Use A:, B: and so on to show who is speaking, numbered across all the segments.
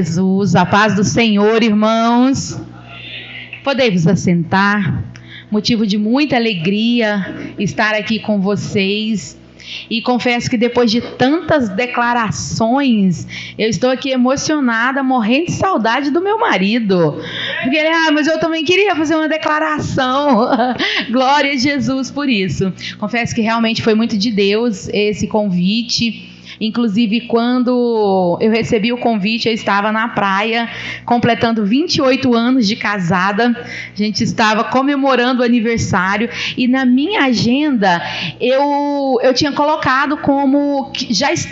A: Jesus, a paz do Senhor, irmãos. Podemos assentar. Motivo de muita alegria estar aqui com vocês. E confesso que depois de tantas declarações, eu estou aqui emocionada, morrendo de saudade do meu marido. Porque, mas eu também queria fazer uma declaração. Glória a Jesus por isso. Confesso que realmente foi muito de Deus esse convite. Inclusive, quando eu recebi o convite, eu estava na praia, completando 28 anos de casada. A gente estava comemorando o aniversário. E na minha agenda, eu tinha colocado como...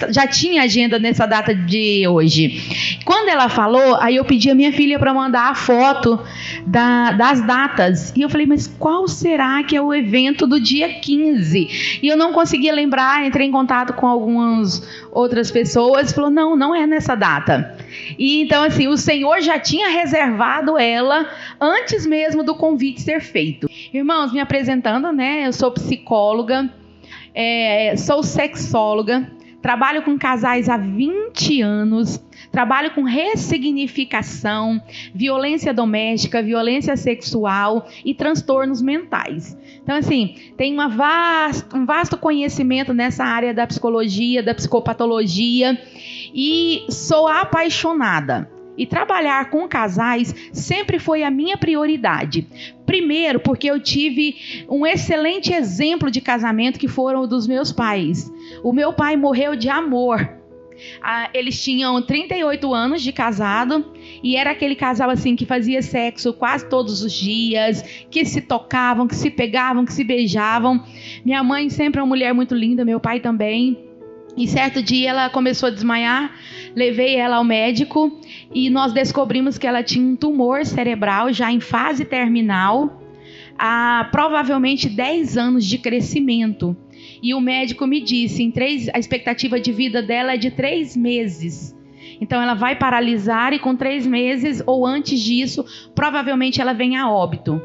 A: Já tinha agenda nessa data de hoje. Quando ela falou, aí eu pedi a minha filha para mandar a foto das datas. E eu falei, mas qual será que é o evento do dia 15? E eu não conseguia lembrar, entrei em contato com outras pessoas, falou, não é nessa data. E então, assim, o Senhor já tinha reservado ela antes mesmo do convite ser feito. Irmãos, me apresentando, né? Eu sou psicóloga, sou sexóloga, trabalho com casais há 20 anos, trabalho com ressignificação, violência doméstica, violência sexual e transtornos mentais. Então, assim, tem um vasto conhecimento nessa área da psicologia, da psicopatologia, e sou apaixonada. E trabalhar com casais sempre foi a minha prioridade. Primeiro, porque eu tive um excelente exemplo de casamento que foram dos meus pais. O meu pai morreu de amor. Eles tinham 38 anos de casado e era aquele casal assim que fazia sexo quase todos os dias, que se tocavam, que se pegavam, que se beijavam. Minha mãe sempre é uma mulher muito linda, meu pai também. E certo dia ela começou a desmaiar, levei ela ao médico e nós descobrimos que ela tinha um tumor cerebral já em fase terminal, há provavelmente 10 anos de crescimento. E o médico me disse, a expectativa de vida dela é de 3 meses. Então ela vai paralisar e com 3 meses ou antes disso, provavelmente ela vem a óbito.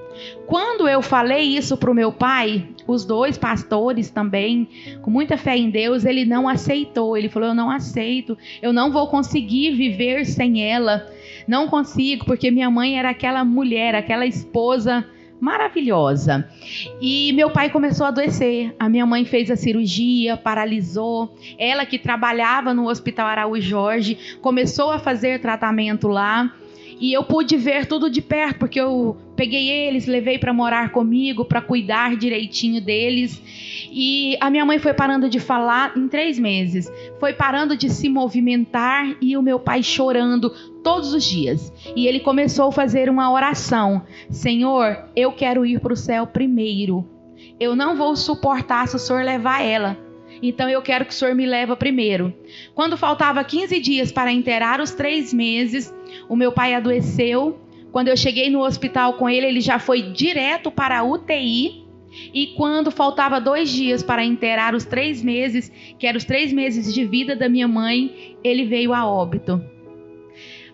A: Quando eu falei isso para o meu pai, os 2 pastores também, com muita fé em Deus, ele não aceitou. Ele falou, eu não aceito, eu não vou conseguir viver sem ela. Não consigo, porque minha mãe era aquela mulher, aquela esposa maravilhosa. E meu pai começou a adoecer. A minha mãe fez a cirurgia, paralisou. Ela que trabalhava no Hospital Araújo Jorge, começou a fazer tratamento lá. E eu pude ver tudo de perto, porque eu peguei eles, levei para morar comigo, para cuidar direitinho deles. E a minha mãe foi parando de falar em 3 meses. Foi parando de se movimentar e o meu pai chorando todos os dias. E ele começou a fazer uma oração. Senhor, eu quero ir para o céu primeiro. Eu não vou suportar se o Senhor levar ela. Então eu quero que o Senhor me leve primeiro. Quando faltava 15 dias para inteirar os 3 meses, o meu pai adoeceu. Quando eu cheguei no hospital com ele, ele já foi direto para a UTI. E quando faltava 2 dias para inteirar os 3 meses, que eram os 3 meses de vida da minha mãe, ele veio a óbito.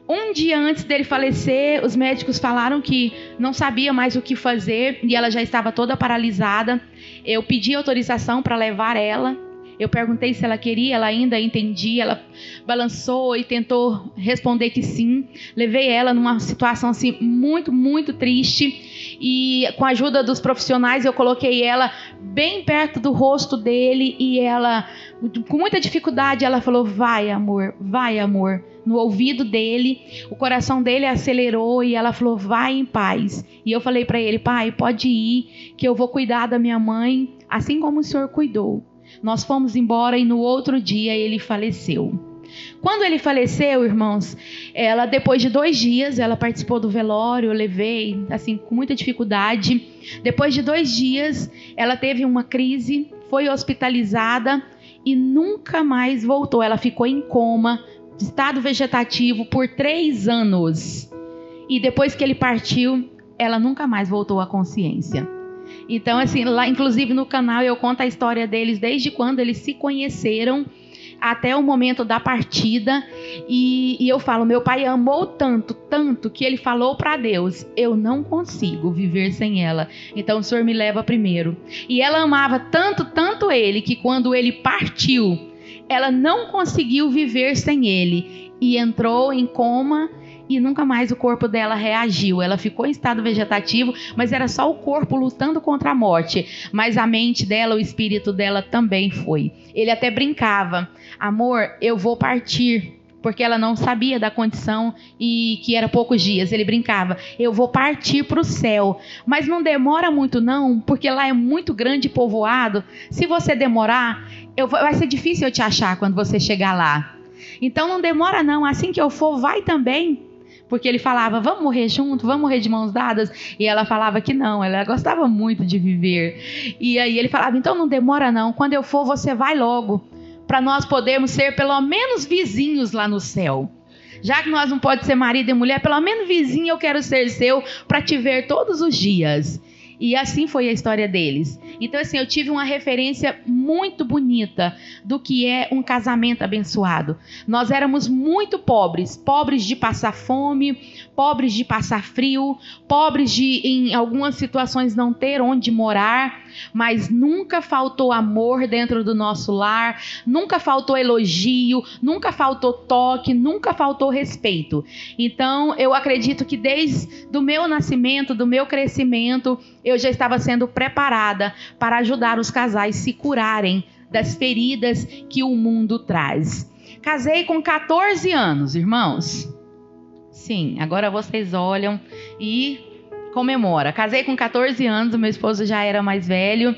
A: Um dia antes dele falecer, os médicos falaram que não sabia mais o que fazer e ela já estava toda paralisada. Eu pedi autorização para levar ela. Eu perguntei se ela queria, ela ainda entendia, ela balançou e tentou responder que sim. Levei ela numa situação assim muito, muito triste e com a ajuda dos profissionais eu coloquei ela bem perto do rosto dele e ela, com muita dificuldade, ela falou, vai amor, no ouvido dele. O coração dele acelerou e ela falou, vai em paz. E eu falei para ele, pai, pode ir, que eu vou cuidar da minha mãe, assim como o Senhor cuidou. Nós fomos embora e no outro dia ele faleceu. Quando ele faleceu, irmãos, ela depois de 2 dias, ela participou do velório, eu levei, assim, com muita dificuldade. Depois de 2 dias, ela teve uma crise, foi hospitalizada e nunca mais voltou. Ela ficou em coma, estado vegetativo por 3 anos. E depois que ele partiu, ela nunca mais voltou à consciência. Então, assim, lá, inclusive no canal eu conto a história deles desde quando eles se conheceram até o momento da partida. E eu falo, meu pai amou tanto, tanto, que ele falou para Deus, eu não consigo viver sem ela. Então o Senhor me leva primeiro. E ela amava tanto, tanto ele, que quando ele partiu, ela não conseguiu viver sem ele. e entrou em coma e nunca mais o corpo dela reagiu. Ela ficou em estado vegetativo, mas era só o corpo lutando contra a morte. Mas a mente dela, o espírito dela também foi. Ele até brincava: amor, eu vou partir. Porque ela não sabia da condição e que era poucos dias. Ele brincava: eu vou partir para o céu. Mas não demora muito não, porque lá é muito grande e povoado. Se você demorar, vai ser difícil eu te achar quando você chegar lá. Então não demora não, assim que eu for, vai também. Porque ele falava: vamos morrer junto, vamos morrer de mãos dadas. E ela falava que não, ela gostava muito de viver. E aí ele falava: então não demora não, quando eu for você vai logo, para nós podermos ser pelo menos vizinhos lá no céu. Já que nós não podemos ser marido e mulher, pelo menos vizinho eu quero ser seu, para te ver todos os dias. E assim foi a história deles. Então assim, eu tive uma referência muito bonita do que é um casamento abençoado. Nós éramos muito pobres, pobres de passar fome, pobres de passar frio, pobres de em algumas situações não ter onde morar, mas nunca faltou amor dentro do nosso lar, nunca faltou elogio, nunca faltou toque, nunca faltou respeito. Então eu acredito que desde o meu nascimento, do meu crescimento, eu já estava sendo preparada para ajudar os casais a se curarem das feridas que o mundo traz. Casei com 14 anos, irmãos. Sim, agora vocês olham e comemoram. Casei com 14 anos, o meu esposo já era mais velho.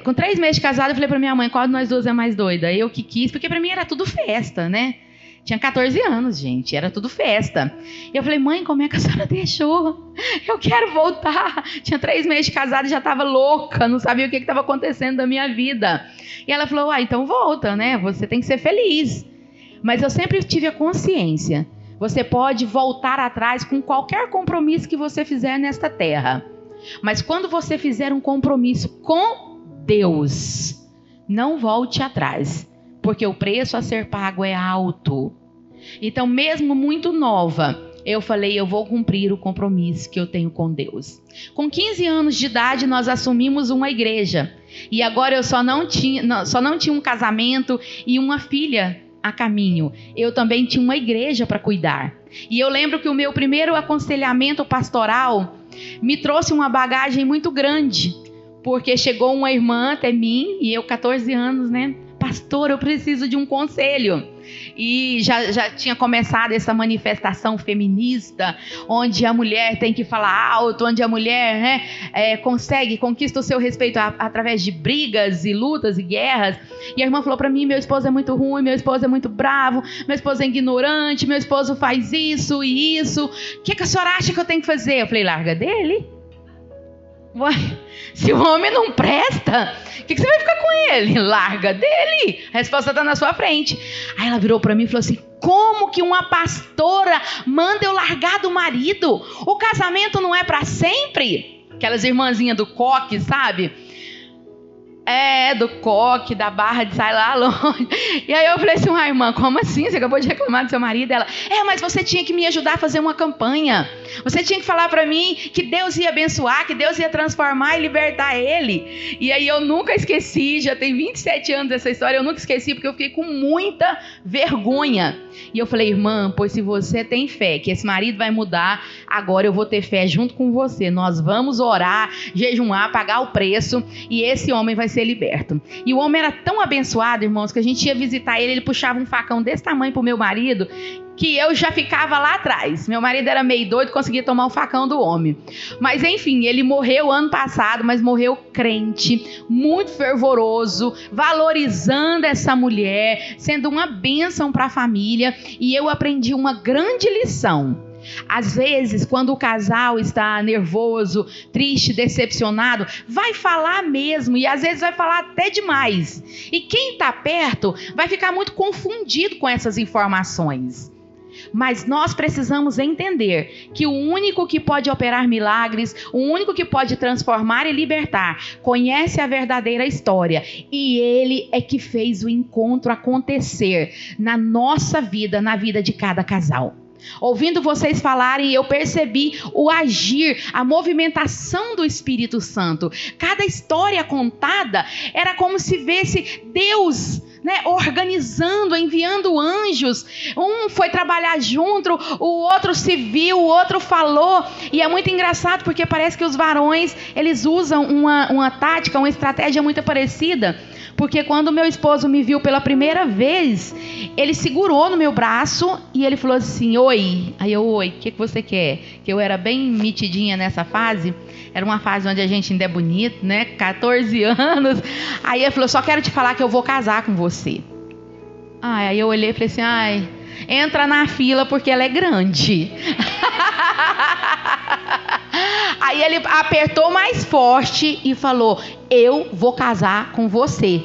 A: Com 3 meses de casado, eu falei para minha mãe: qual de nós duas é mais doida? Eu que quis, porque para mim era tudo festa, né? Tinha 14 anos, gente, era tudo festa. E eu falei: mãe, como é que a senhora deixou? Eu quero voltar. Tinha 3 meses de casada e já estava louca, não sabia o que estava acontecendo da minha vida. E ela falou: então volta, né? Você tem que ser feliz. Mas eu sempre tive a consciência: você pode voltar atrás com qualquer compromisso que você fizer nesta terra. Mas quando você fizer um compromisso com Deus, não volte atrás, porque o preço a ser pago é alto. Então, mesmo muito nova, eu falei: eu vou cumprir o compromisso que eu tenho com Deus. Com 15 anos de idade, nós assumimos uma igreja. E agora eu só não tinha um casamento e uma filha a caminho. Eu também tinha uma igreja para cuidar. E eu lembro que o meu primeiro aconselhamento pastoral me trouxe uma bagagem muito grande, porque chegou uma irmã até mim, e eu 14 anos, né? Pastor, eu preciso de um conselho. E já tinha começado essa manifestação feminista, onde a mulher tem que falar alto, onde a mulher, né, conquista o seu respeito através de brigas e lutas e guerras. E a irmã falou para mim: meu esposo é muito ruim, meu esposo é muito bravo, meu esposo é ignorante, meu esposo faz isso e isso. O que a senhora acha que eu tenho que fazer? Eu falei: larga dele. Ué, se o homem não presta, o que você vai ficar com ele? Larga dele. A resposta está na sua frente. Aí ela virou para mim e falou assim: como que uma pastora manda eu largar do marido? O casamento não é para sempre? Aquelas irmãzinhas do coque, sabe? Do coque, da barra de sair lá longe. E aí eu falei assim: irmã, como assim? Você acabou de reclamar do seu marido? Ela: mas você tinha que me ajudar a fazer uma campanha. Você tinha que falar para mim que Deus ia abençoar, que Deus ia transformar e libertar ele. E aí eu nunca esqueci, já tem 27 anos essa história, eu nunca esqueci, porque eu fiquei com muita vergonha. E eu falei: irmã, pois se você tem fé que esse marido vai mudar, agora eu vou ter fé junto com você. Nós vamos orar, jejuar, pagar o preço, e esse homem vai ser liberto. E o homem era tão abençoado, irmãos, que a gente ia visitar ele puxava um facão desse tamanho pro meu marido, que eu já ficava lá atrás. Meu marido era meio doido, conseguia tomar o facão do homem. Mas enfim, ele morreu ano passado, mas morreu crente, muito fervoroso, valorizando essa mulher, sendo uma bênção para a família. E eu aprendi uma grande lição. Às vezes, quando o casal está nervoso, triste, decepcionado, vai falar mesmo, e às vezes vai falar até demais. E quem está perto vai ficar muito confundido com essas informações. Mas nós precisamos entender que o único que pode operar milagres, o único que pode transformar e libertar, conhece a verdadeira história. E ele é que fez o encontro acontecer na nossa vida, na vida de cada casal. Ouvindo vocês falarem, eu percebi o agir, a movimentação do Espírito Santo. Cada história contada era como se visse Deus né, organizando, enviando anjos. Um foi trabalhar junto, o outro se viu, o outro falou. E é muito engraçado porque parece que os varões, eles usam uma tática, uma estratégia muito parecida. Porque quando meu esposo me viu pela primeira vez, ele segurou no meu braço e ele falou assim: oi. Aí eu: oi, o que você quer? Que eu era bem metidinha nessa fase. Era uma fase onde a gente ainda é bonito, né? 14 anos. Aí ele falou: só quero te falar que eu vou casar com você. Aí eu olhei e falei assim: entra na fila porque ela é grande. Aí ele apertou mais forte e falou: eu vou casar com você.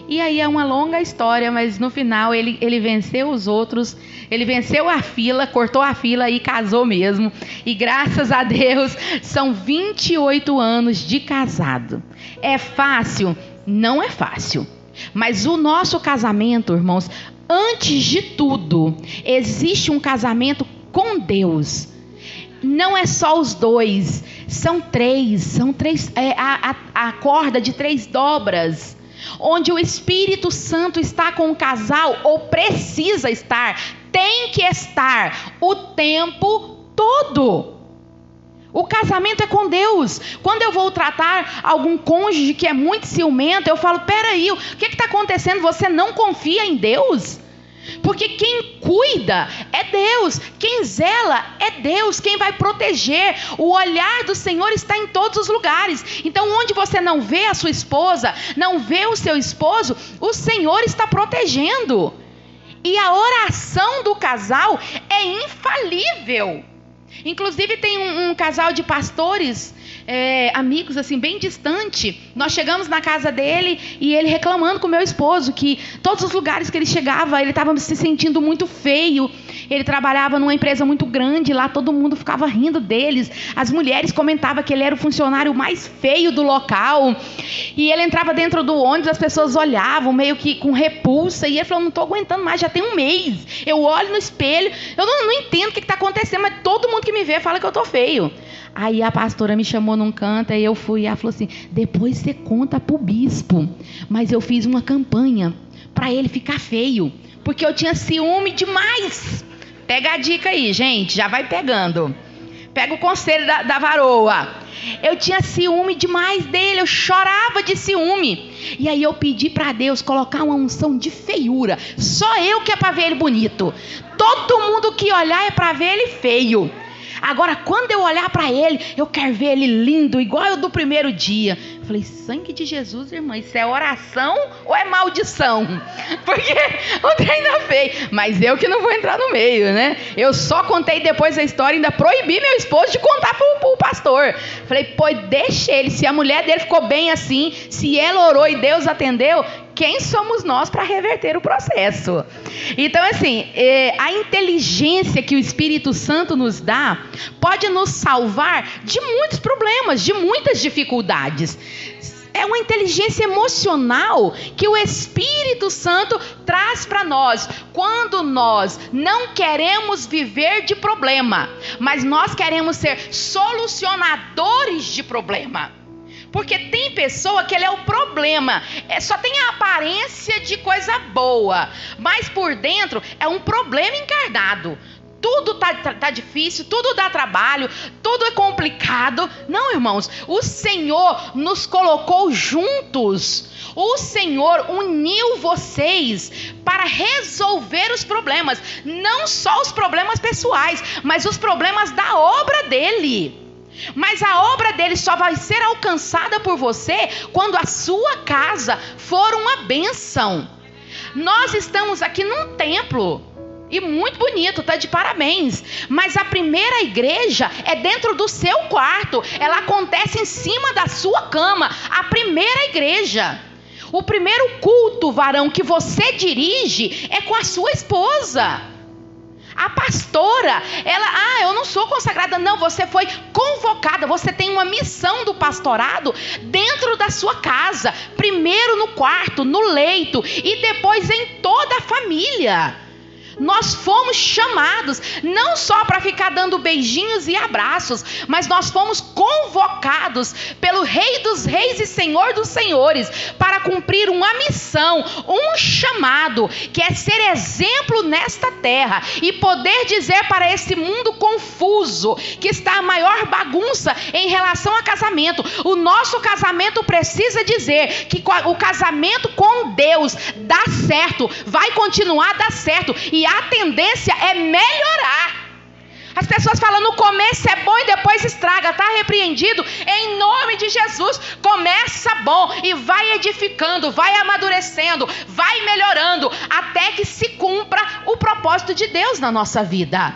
A: E aí é uma longa história, mas no final ele venceu os outros, ele venceu a fila, cortou a fila e casou mesmo. E graças a Deus são 28 anos de casado. É fácil? Não é fácil. Mas o nosso casamento, irmãos, antes de tudo, existe um casamento com Deus. Não é só os dois, são três, a corda de 3 dobras, onde o Espírito Santo está com o casal, ou precisa estar, tem que estar o tempo todo. O casamento é com Deus. Quando eu vou tratar algum cônjuge que é muito ciumento, eu falo: peraí, o que está acontecendo? Você não confia em Deus? Porque quem cuida é Deus, quem zela é Deus, quem vai proteger. O olhar do Senhor está em todos os lugares. Então, onde você não vê a sua esposa, não vê o seu esposo, o Senhor está protegendo. E a oração do casal é infalível. Inclusive tem um casal de pastores, amigos assim, bem distante. Nós chegamos na casa dele e ele reclamando com o meu esposo que todos os lugares que ele chegava, ele estava se sentindo muito feio. Ele trabalhava numa empresa muito grande, lá todo mundo ficava rindo deles. As mulheres comentavam que ele era o funcionário mais feio do local. E ele entrava dentro do ônibus, as pessoas olhavam meio que com repulsa. E ele falou: não estou aguentando mais, já tem um mês. Eu olho no espelho, eu não entendo o que está acontecendo, mas todo mundo que me vê fala que eu estou feio. Aí a pastora me chamou num canto, aí eu fui, e ela falou assim: depois você conta pro bispo, mas eu fiz uma campanha para ele ficar feio, porque eu tinha ciúme demais. Pega a dica aí, gente, já vai pegando. Pega o conselho da varoa. Eu tinha ciúme demais dele, eu chorava de ciúme. E aí eu pedi para Deus colocar uma unção de feiura. Só eu que é para ver ele bonito. Todo mundo que olhar é para ver ele feio. Agora, quando eu olhar para ele, eu quero ver ele lindo, igual eu do primeiro dia. Eu falei: sangue de Jesus, irmã, isso é oração ou é maldição? Porque o trem não feio. Mas eu que não vou entrar no meio, né? Eu só contei depois a história, ainda proibi meu esposo de contar pro pastor. Falei: pô, deixa ele. Se a mulher dele ficou bem assim, se ela orou e Deus atendeu, quem somos nós para reverter o processo? Então, assim, a inteligência que o Espírito Santo nos dá pode nos salvar de muitos problemas, de muitas dificuldades. É uma inteligência emocional que o Espírito Santo traz para nós. Quando nós não queremos viver de problema, mas nós queremos ser solucionadores de problema. Porque tem pessoa que ele é o problema, só tem a aparência de coisa boa, mas por dentro é um problema encarnado. Tudo tá difícil, tudo dá trabalho, tudo é complicado. Não, irmãos, o Senhor nos colocou juntos. O Senhor uniu vocês para resolver os problemas. Não só os problemas pessoais, mas os problemas da obra dele. Mas a obra dele só vai ser alcançada por você quando a sua casa for uma bênção. Nós estamos aqui num templo. E muito bonito, tá de parabéns. Mas a primeira igreja é dentro do seu quarto. Ela acontece em cima da sua cama. A primeira igreja. O primeiro culto, varão, que você dirige é com a sua esposa. A pastora, ela, eu não sou consagrada. Não, você foi convocada. Você tem uma missão do pastorado dentro da sua casa. Primeiro no quarto, no leito e depois em toda a família. Nós fomos chamados não só para ficar dando beijinhos e abraços, mas nós fomos convocados pelo Rei dos Reis e Senhor dos Senhores para cumprir uma missão, um chamado, que é ser exemplo nesta terra e poder dizer para esse mundo confuso, que está a maior bagunça em relação a casamento. O nosso casamento precisa dizer que o casamento com Deus dá certo, vai continuar a dar certo, e a tendência é melhorar. As pessoas falam, no começo é bom e depois estraga. Está repreendido em nome de Jesus. Começa bom e vai edificando, vai amadurecendo, vai melhorando, até que se cumpra o propósito de Deus na nossa vida.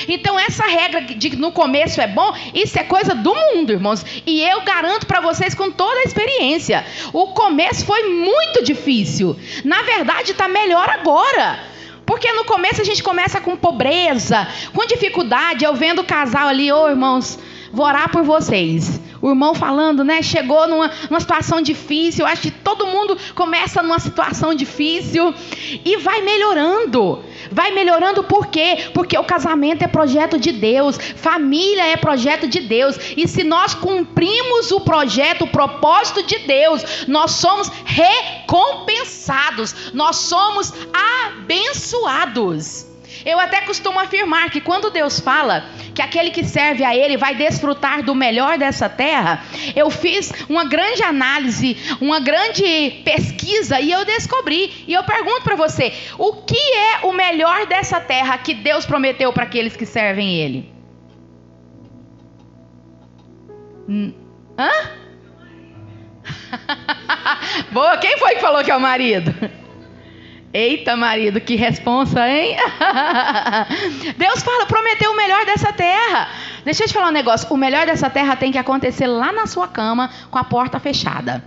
A: Então essa regra de que no começo é bom, isso é coisa do mundo, irmãos. E eu garanto para vocês com toda a experiência, o começo foi muito difícil. Na verdade está melhor agora. Porque no começo a gente começa com pobreza, com dificuldade. Eu vendo o casal ali, irmãos, vou orar por vocês. O irmão falando, né? Chegou numa situação difícil. Eu acho que todo mundo começa numa situação difícil e vai melhorando. Vai melhorando por quê? Porque o casamento é projeto de Deus, família é projeto de Deus. E se nós cumprimos o projeto, o propósito de Deus, nós somos recompensados, nós somos abençoados. Eu até costumo afirmar que quando Deus fala que aquele que serve a Ele vai desfrutar do melhor dessa terra, eu fiz uma grande análise, uma grande pesquisa e eu descobri. E eu pergunto para você, o que é o melhor dessa terra que Deus prometeu para aqueles que servem Ele? Hã? Boa, quem foi que falou que é o marido? Eita, marido, que responsa, hein? Deus fala, prometeu o melhor dessa terra. Deixa eu te falar um negócio. O melhor dessa terra tem que acontecer lá na sua cama, com a porta fechada.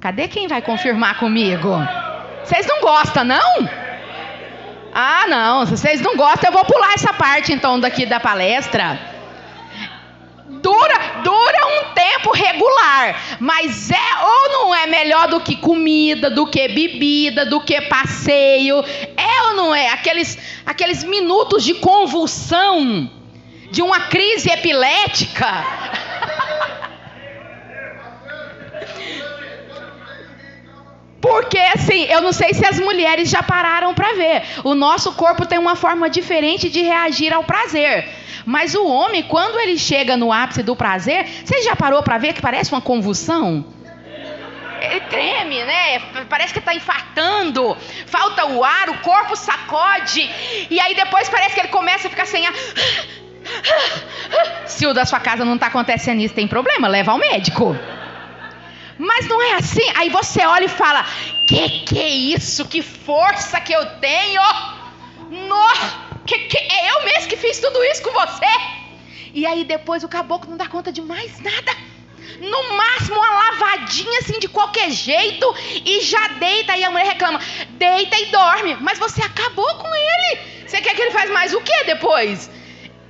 A: Cadê quem vai confirmar comigo? Vocês não gostam, não? Ah, não. Se vocês não gostam, eu vou pular essa parte, então, daqui da palestra. Dura um tempo regular, mas é ou não é melhor do que comida, do que bebida, do que passeio? É ou não é? Aqueles minutos de convulsão, de uma crise epilética. Porque assim, eu não sei se as mulheres já pararam para ver. O nosso corpo tem uma forma diferente de reagir ao prazer. Mas o homem, quando ele chega no ápice do prazer, você já parou para ver que parece uma convulsão? Ele treme, né? Parece que está infartando, falta o ar, o corpo sacode. E aí depois parece que ele começa a ficar sem ar. Se o da sua casa não está acontecendo isso, tem problema, leva ao médico. Mas não é assim. Aí você olha e fala, que é isso? Que força que eu tenho! É eu mesmo que fiz tudo isso com você? E aí depois o caboclo não dá conta de mais nada. No máximo uma lavadinha assim de qualquer jeito e já deita. E a mulher reclama, deita e dorme. Mas você acabou com ele. Você quer que ele faz mais o que depois?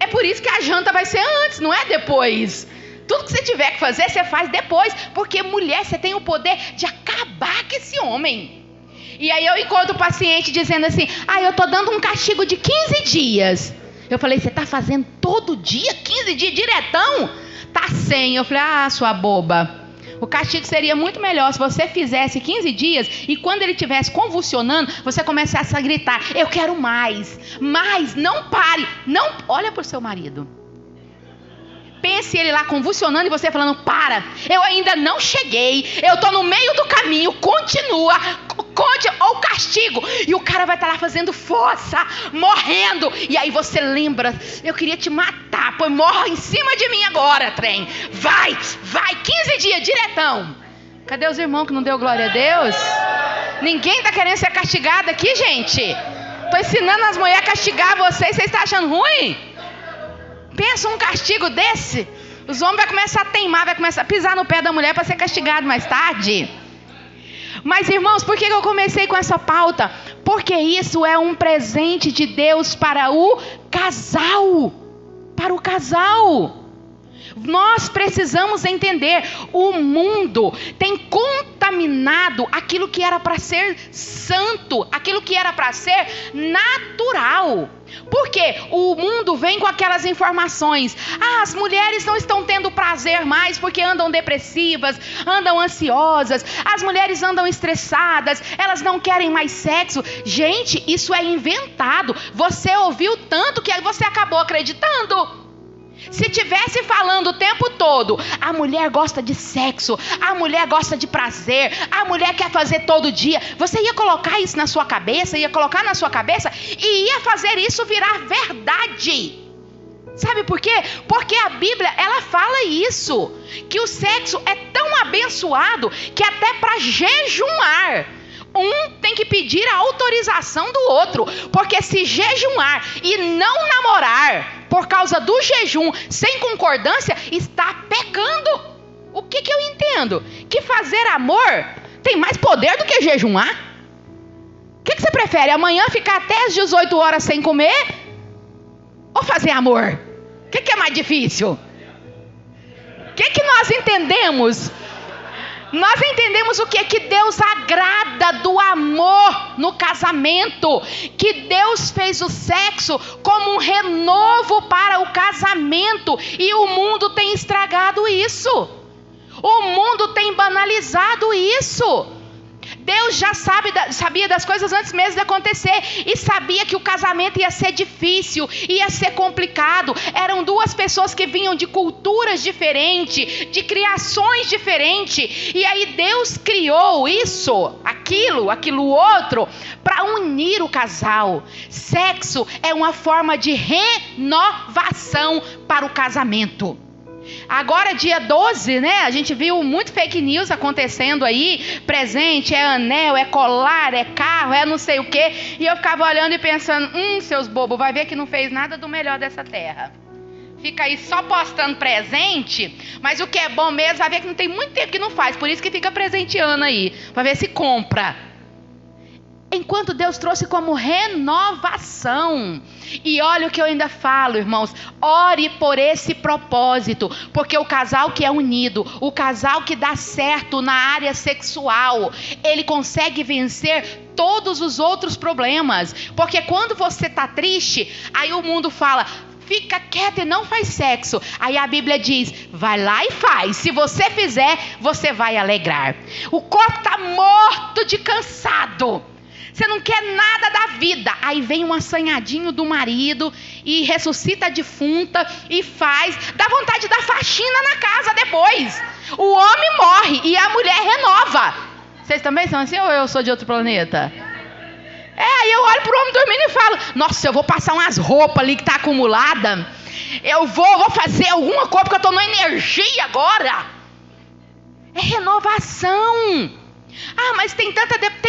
A: É por isso que a janta vai ser antes, não é depois. Tudo que você tiver que fazer, você faz depois. Porque mulher, você tem o poder de acabar com esse homem. E aí eu encontro o paciente dizendo assim, eu estou dando um castigo de 15 dias. Eu falei, você está fazendo todo dia, 15 dias, diretão? Tá 100. Eu falei, sua boba. O castigo seria muito melhor se você fizesse 15 dias e quando ele estivesse convulsionando, você começasse a gritar, eu quero mais, não pare, não. Olha para o seu marido. Pense ele lá convulsionando e você falando, para, eu ainda não cheguei, eu estou no meio do caminho, continua, ou castigo. E o cara vai estar lá fazendo força, morrendo. E aí você lembra, eu queria te matar, pois morra em cima de mim agora, trem. Vai, 15 dias, diretão. Cadê os irmãos que não deu glória a Deus? Ninguém está querendo ser castigado aqui, gente. Estou ensinando as mulheres a castigar vocês estão achando ruim? Pensa um castigo desse, os homens vão começar a teimar, vai começar a pisar no pé da mulher para ser castigado mais tarde. Mas irmãos, por que eu comecei com essa pauta? Porque isso é um presente de Deus para o casal. Para o casal. Nós precisamos entender, o mundo tem contaminado aquilo que era para ser santo, aquilo que era para ser natural. Por quê? O mundo vem com aquelas informações. As mulheres não estão tendo prazer mais porque andam depressivas, andam ansiosas, as mulheres andam estressadas, elas não querem mais sexo. Gente, isso é inventado. Você ouviu tanto que você acabou acreditando. Se tivesse falando o tempo todo, a mulher gosta de sexo, a mulher gosta de prazer, a mulher quer fazer todo dia, você ia colocar isso na sua cabeça, ia colocar na sua cabeça e ia fazer isso virar verdade. Sabe por quê? Porque a Bíblia, ela fala isso, que o sexo é tão abençoado que até para jejuar, um tem que pedir a autorização do outro, porque se jejuar e não namorar por causa do jejum, sem concordância, está pecando. O que eu entendo? Que fazer amor tem mais poder do que jejuar. O que você prefere? Amanhã ficar até as 18 horas sem comer? Ou fazer amor? O que é mais difícil? O que nós entendemos? Nós entendemos o que Deus agrada do amor no casamento, que Deus fez o sexo como um renovo para o casamento, e o mundo tem estragado isso, o mundo tem banalizado isso. Deus já sabia das coisas antes mesmo de acontecer, e sabia que o casamento ia ser difícil, ia ser complicado. Eram duas pessoas que vinham de culturas diferentes, de criações diferentes, e aí Deus criou isso, aquilo outro, para unir o casal. Sexo é uma forma de renovação para o casamento. Agora dia 12, né? A gente viu muito fake news acontecendo aí. Presente, é anel, é colar, é carro, é não sei o quê. E eu ficava olhando e pensando, seus bobos, vai ver que não fez nada do melhor dessa terra. Fica aí só postando presente, mas o que é bom mesmo, vai ver que não tem muito tempo que não faz. Por isso que fica presenteando aí, para ver se compra. Enquanto Deus trouxe como renovação. E olha o que eu ainda falo, irmãos. Ore por esse propósito. Porque o casal que é unido, o casal que dá certo na área sexual, ele consegue vencer todos os outros problemas. Porque quando você está triste, aí o mundo fala, fica quieto e não faz sexo. Aí a Bíblia diz, vai lá e faz. Se você fizer, você vai alegrar. O corpo está morto de cansado. Você não quer nada da vida. Aí vem um assanhadinho do marido e ressuscita a defunta e faz. Dá vontade de dar faxina na casa depois. O homem morre e a mulher renova. Vocês também são assim ou eu sou de outro planeta? Aí eu olho pro homem dormindo e falo, nossa, eu vou passar umas roupas ali que tá acumulada. Eu vou fazer alguma coisa porque eu tô na energia agora. É renovação. Mas tem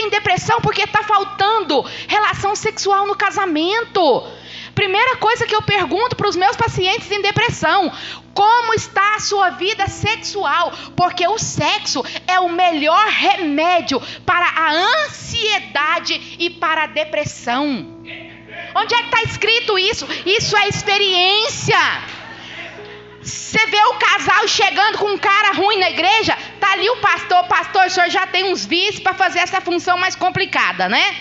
A: depressão porque está faltando relação sexual no casamento. Primeira coisa que eu pergunto para os meus pacientes em depressão, como está a sua vida sexual? Porque o sexo é o melhor remédio para a ansiedade e para a depressão. Onde é que está escrito isso? Isso é experiência. Você vê o casal chegando com um cara ruim na igreja, tá ali o pastor, o senhor já tem uns vícios para fazer essa função mais complicada, né?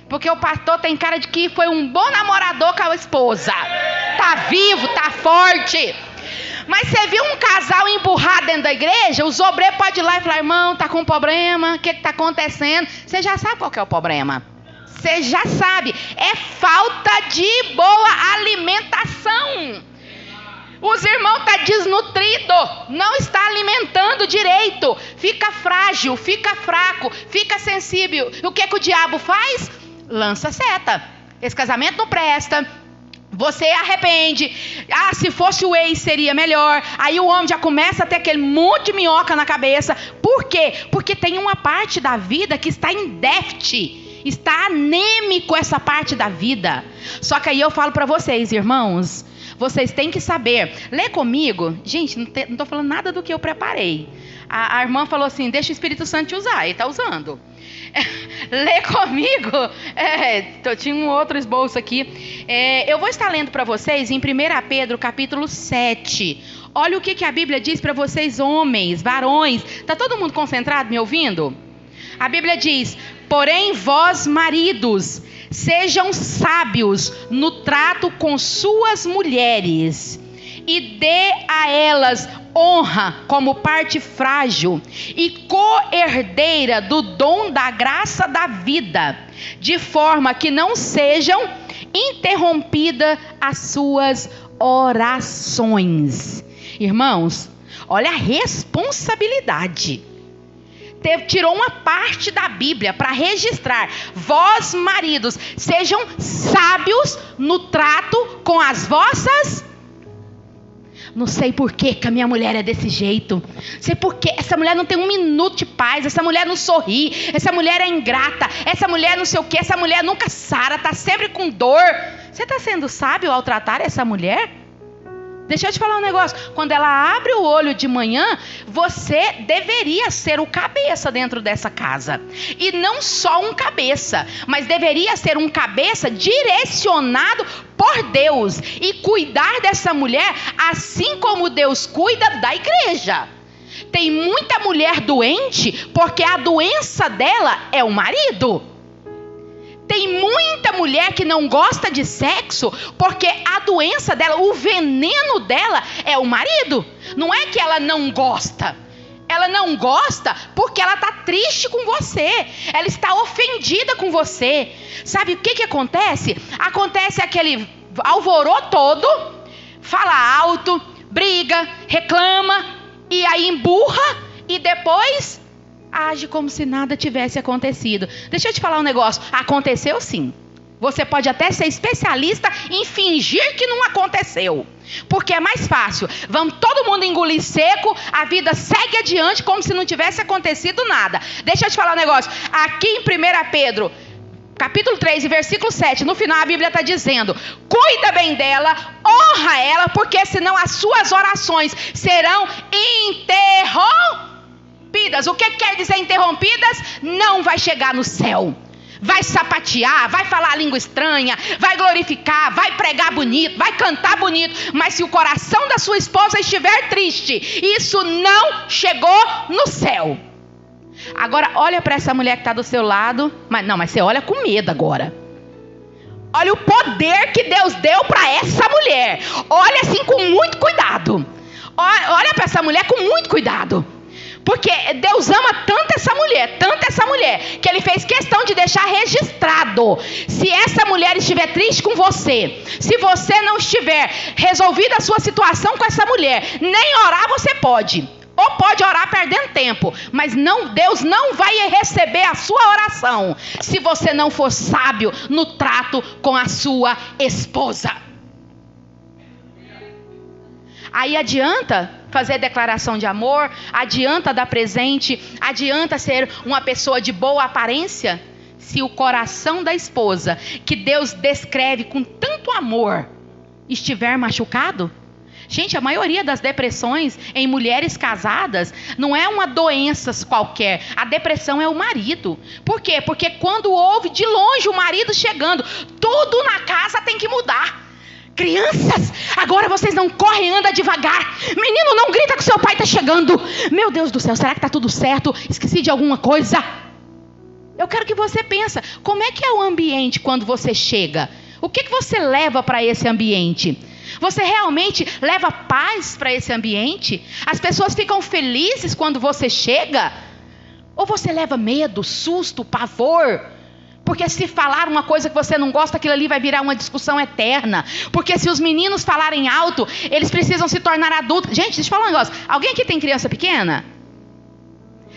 A: Porque o pastor tem cara de que foi um bom namorador com a esposa. Tá vivo, tá forte. Mas você viu um casal emburrado dentro da igreja, os obreiros podem ir lá e falar, irmão, tá com problema, o que tá acontecendo? Você já sabe qual que é o problema. Você já sabe, é falta de boa alimentação. Os irmãos estão desnutridos, não está alimentando direito, fica frágil, fica fraco, fica sensível. O que o diabo faz? Lança seta. Esse casamento não presta, você arrepende. Se fosse o ex seria melhor. Aí o homem já começa a ter aquele monte de minhoca na cabeça. Por quê? Porque tem uma parte da vida que está em déficit, está anêmico essa parte da vida. Só que aí eu falo para vocês, irmãos, vocês têm que saber. Lê comigo. Gente, não estou falando nada do que eu preparei. A irmã falou assim, deixa o Espírito Santo te usar. Ele está usando. Lê comigo. Eu tinha um outro esboço aqui. Eu vou estar lendo para vocês em 1 Pedro, capítulo 7. Olha o que a Bíblia diz para vocês, homens, varões. Está todo mundo concentrado me ouvindo? A Bíblia diz, porém vós, maridos, sejam sábios no trato com suas mulheres e dê a elas honra como parte frágil e co-herdeira do dom da graça da vida, de forma que não sejam interrompidas as suas orações. Irmãos, olha a responsabilidade. Tirou uma parte da Bíblia para registrar. Vós, maridos, sejam sábios no trato com as vossas. Não sei por que a minha mulher é desse jeito. Sei por que essa mulher não tem um minuto de paz. Essa mulher não sorri. Essa mulher é ingrata. Essa mulher não sei o que. Essa mulher nunca sara. Está sempre com dor. Você está sendo sábio ao tratar essa mulher? Deixa eu te falar um negócio. Quando ela abre o olho de manhã, você deveria ser o cabeça dentro dessa casa. E não só um cabeça, mas deveria ser um cabeça direcionado por Deus. E cuidar dessa mulher assim como Deus cuida da igreja. Tem muita mulher doente porque a doença dela é o marido. Tem muita mulher que não gosta de sexo porque a doença dela, o veneno dela é o marido. Não é que ela não gosta. Ela não gosta porque ela está triste com você. Ela está ofendida com você. Sabe o que acontece? Acontece aquele alvoroço todo, fala alto, briga, reclama e aí emburra e depois age como se nada tivesse acontecido. Deixa eu te falar um negócio. Aconteceu sim. Você pode até ser especialista em fingir que não aconteceu. Porque é mais fácil. Vamos todo mundo engolir seco, a vida segue adiante como se não tivesse acontecido nada. Deixa eu te falar um negócio. Aqui em 1 Pedro, capítulo 3, versículo 7, no final a Bíblia está dizendo, cuida bem dela, honra ela, porque senão as suas orações serão interrompidas. O que quer dizer interrompidas? Não vai chegar no céu. Vai sapatear, vai falar língua estranha, vai glorificar, vai pregar bonito, vai cantar bonito. Mas se o coração da sua esposa estiver triste, isso não chegou no céu. Agora olha para essa mulher que está do seu lado. Mas você olha com medo agora. Olha o poder que Deus deu para essa mulher. Olha assim com muito cuidado. Olha para essa mulher com muito cuidado. Porque Deus ama tanto essa mulher, que Ele fez questão de deixar registrado. Se essa mulher estiver triste com você, se você não estiver resolvida a sua situação com essa mulher, nem orar você pode. Ou pode orar perdendo tempo, mas Deus não vai receber a sua oração se você não for sábio no trato com a sua esposa. Aí adianta fazer declaração de amor, adianta dar presente, adianta ser uma pessoa de boa aparência, se o coração da esposa, que Deus descreve com tanto amor, estiver machucado. Gente, a maioria das depressões em mulheres casadas não é uma doença qualquer. A depressão é o marido. Por quê? Porque quando ouve de longe o marido chegando, tudo na casa tem que mudar. Crianças, agora vocês não correm, anda devagar. Menino, não grita que seu pai está chegando. Meu Deus do céu, será que está tudo certo? Esqueci de alguma coisa? Eu quero que você pense, como é que é o ambiente quando você chega? O que você leva para esse ambiente? Você realmente leva paz para esse ambiente? As pessoas ficam felizes quando você chega? Ou você leva medo, susto, pavor? Porque se falar uma coisa que você não gosta, aquilo ali vai virar uma discussão eterna. Porque se os meninos falarem alto, eles precisam se tornar adultos. Gente, deixa eu falar um negócio. Alguém aqui tem criança pequena?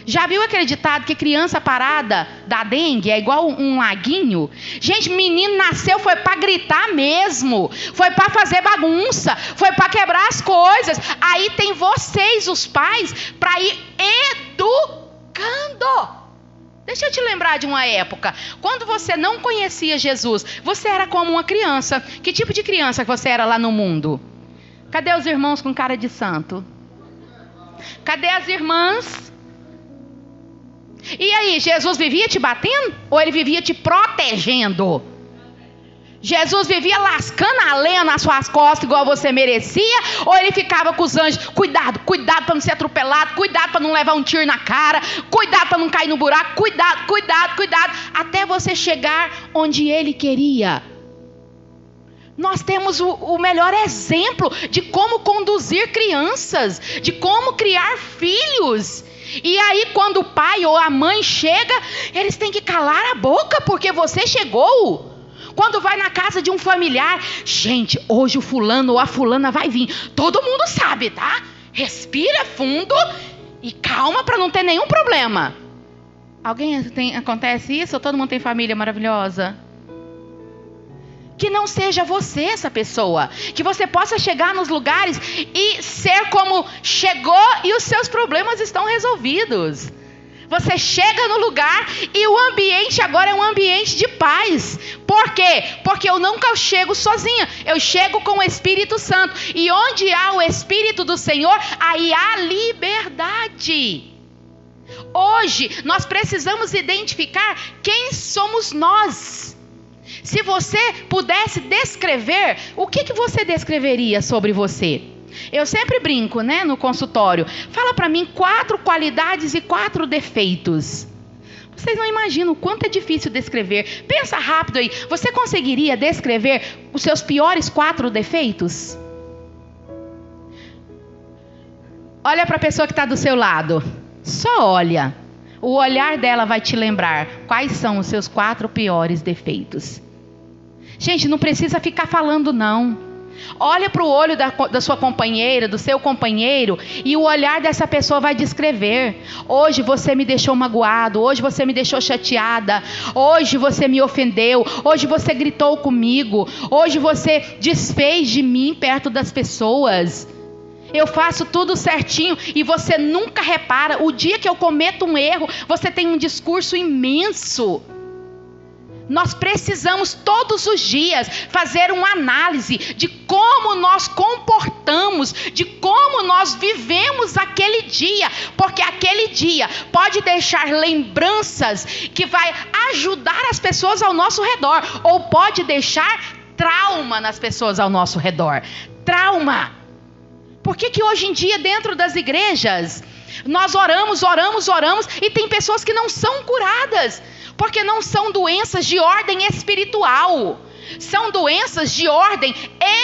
A: Já viu aquele ditado que criança parada da dengue é igual um laguinho? Gente, menino nasceu foi para gritar mesmo. Foi para fazer bagunça. Foi para quebrar as coisas. Aí tem vocês, os pais, para ir educando. Deixa eu te lembrar de uma época. Quando você não conhecia Jesus, você era como uma criança. Que tipo de criança você era lá no mundo? Cadê os irmãos com cara de santo? Cadê as irmãs? E aí, Jesus vivia te batendo? Ou ele vivia te protegendo? Jesus vivia lascando a lenha nas suas costas igual você merecia? Ou ele ficava com os anjos, cuidado para não ser atropelado, cuidado para não levar um tiro na cara, cuidado para não cair no buraco, cuidado, até você chegar onde ele queria. Nós temos o melhor exemplo de como conduzir crianças, de como criar filhos. E aí quando o pai ou a mãe chega, eles têm que calar a boca porque você chegou. Quando vai na casa de um familiar, gente, hoje o fulano ou a fulana vai vir. Todo mundo sabe, tá? Respira fundo e calma para não ter nenhum problema. Acontece isso? Ou todo mundo tem família maravilhosa? Que não seja você essa pessoa. Que você possa chegar nos lugares e ser como chegou e os seus problemas estão resolvidos. Você chega no lugar e o ambiente agora é um ambiente de paz. Por quê? Porque eu nunca chego sozinha. Eu chego com o Espírito Santo. E onde há o Espírito do Senhor, aí há liberdade. Hoje, nós precisamos identificar quem somos nós. Se você pudesse descrever, o que você descreveria sobre você? Eu sempre brinco, né, no consultório. Fala para mim 4 qualidades e 4 defeitos. Vocês não imaginam o quanto é difícil descrever. Pensa rápido aí. Você conseguiria descrever os seus piores 4 defeitos? Olha para a pessoa que está do seu lado. Só olha. O olhar dela vai te lembrar quais são os seus 4 piores defeitos. Gente, não precisa ficar falando não. Olha para o olho da sua companheira, do seu companheiro, e o olhar dessa pessoa vai descrever. Hoje você me deixou magoado, hoje você me deixou chateada, hoje você me ofendeu, hoje você gritou comigo, hoje você desfez de mim perto das pessoas. Eu faço tudo certinho e você nunca repara. O dia que eu cometo um erro, você tem um discurso imenso. Nós precisamos todos os dias fazer uma análise de como nós comportamos, de como nós vivemos aquele dia, porque aquele dia pode deixar lembranças que vai ajudar as pessoas ao nosso redor, ou pode deixar trauma nas pessoas ao nosso redor. Trauma. Por que hoje em dia dentro das igrejas nós oramos e tem pessoas que não são curadas? Porque não são doenças de ordem espiritual, são doenças de ordem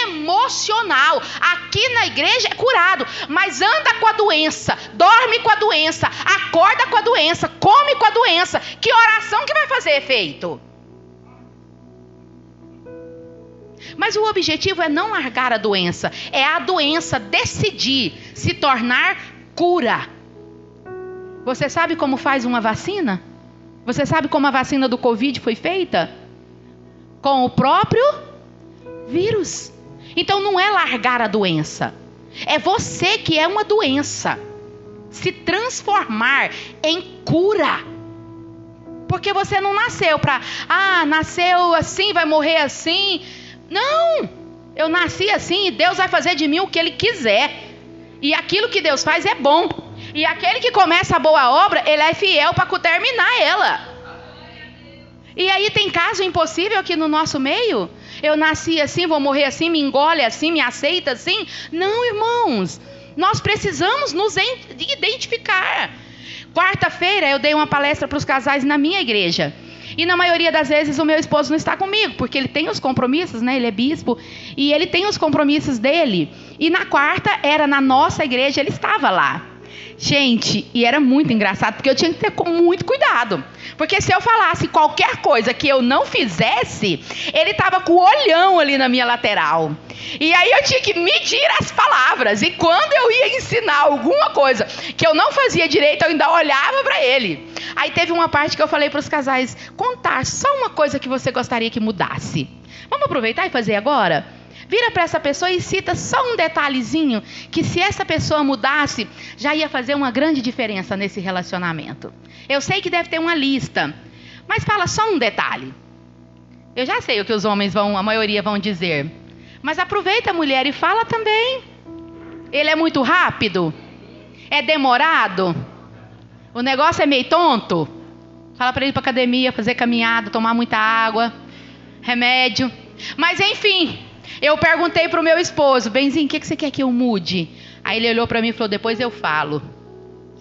A: emocional. Aqui na igreja é curado, mas anda com a doença, dorme com a doença, acorda com a doença, come com a doença. Que oração que vai fazer efeito? Mas o objetivo é não largar a doença, é a doença decidir se tornar cura. Você sabe como faz uma vacina? Você sabe como a vacina do Covid foi feita? Com o próprio vírus. Então não é largar a doença. É você que é uma doença. Se transformar em cura. Porque você não nasceu para... nasceu assim, vai morrer assim. Não. Eu nasci assim e Deus vai fazer de mim o que Ele quiser. E aquilo que Deus faz é bom. E aquele que começa a boa obra, ele é fiel para terminar ela. E aí tem caso impossível aqui no nosso meio? Eu nasci assim, vou morrer assim, me engole assim, me aceita assim? Não, irmãos. Nós precisamos nos identificar. Quarta-feira eu dei uma palestra para os casais na minha igreja. E na maioria das vezes o meu esposo não está comigo, porque ele tem os compromissos, né? Ele é bispo e ele tem os compromissos dele. E na quarta, era na nossa igreja, ele estava lá. Gente, e era muito engraçado, porque eu tinha que ter muito cuidado. Porque se eu falasse qualquer coisa que eu não fizesse, ele estava com o olhão ali na minha lateral. E aí eu tinha que medir as palavras. E quando eu ia ensinar alguma coisa que eu não fazia direito, eu ainda olhava para ele. Aí teve uma parte que eu falei para os casais, contar só uma coisa que você gostaria que mudasse. Vamos aproveitar e fazer agora? Vira para essa pessoa e cita só um detalhezinho que se essa pessoa mudasse, já ia fazer uma grande diferença nesse relacionamento. Eu sei que deve ter uma lista, mas fala só um detalhe. Eu já sei o que os homens a maioria vão dizer. Mas aproveita, mulher, e fala também. Ele é muito rápido? É demorado? O negócio é meio tonto? Fala para ele ir para academia, fazer caminhada, tomar muita água, remédio. Mas enfim, eu perguntei para o meu esposo, Benzinho, o que você quer que eu mude? Aí ele olhou para mim e falou, depois eu falo.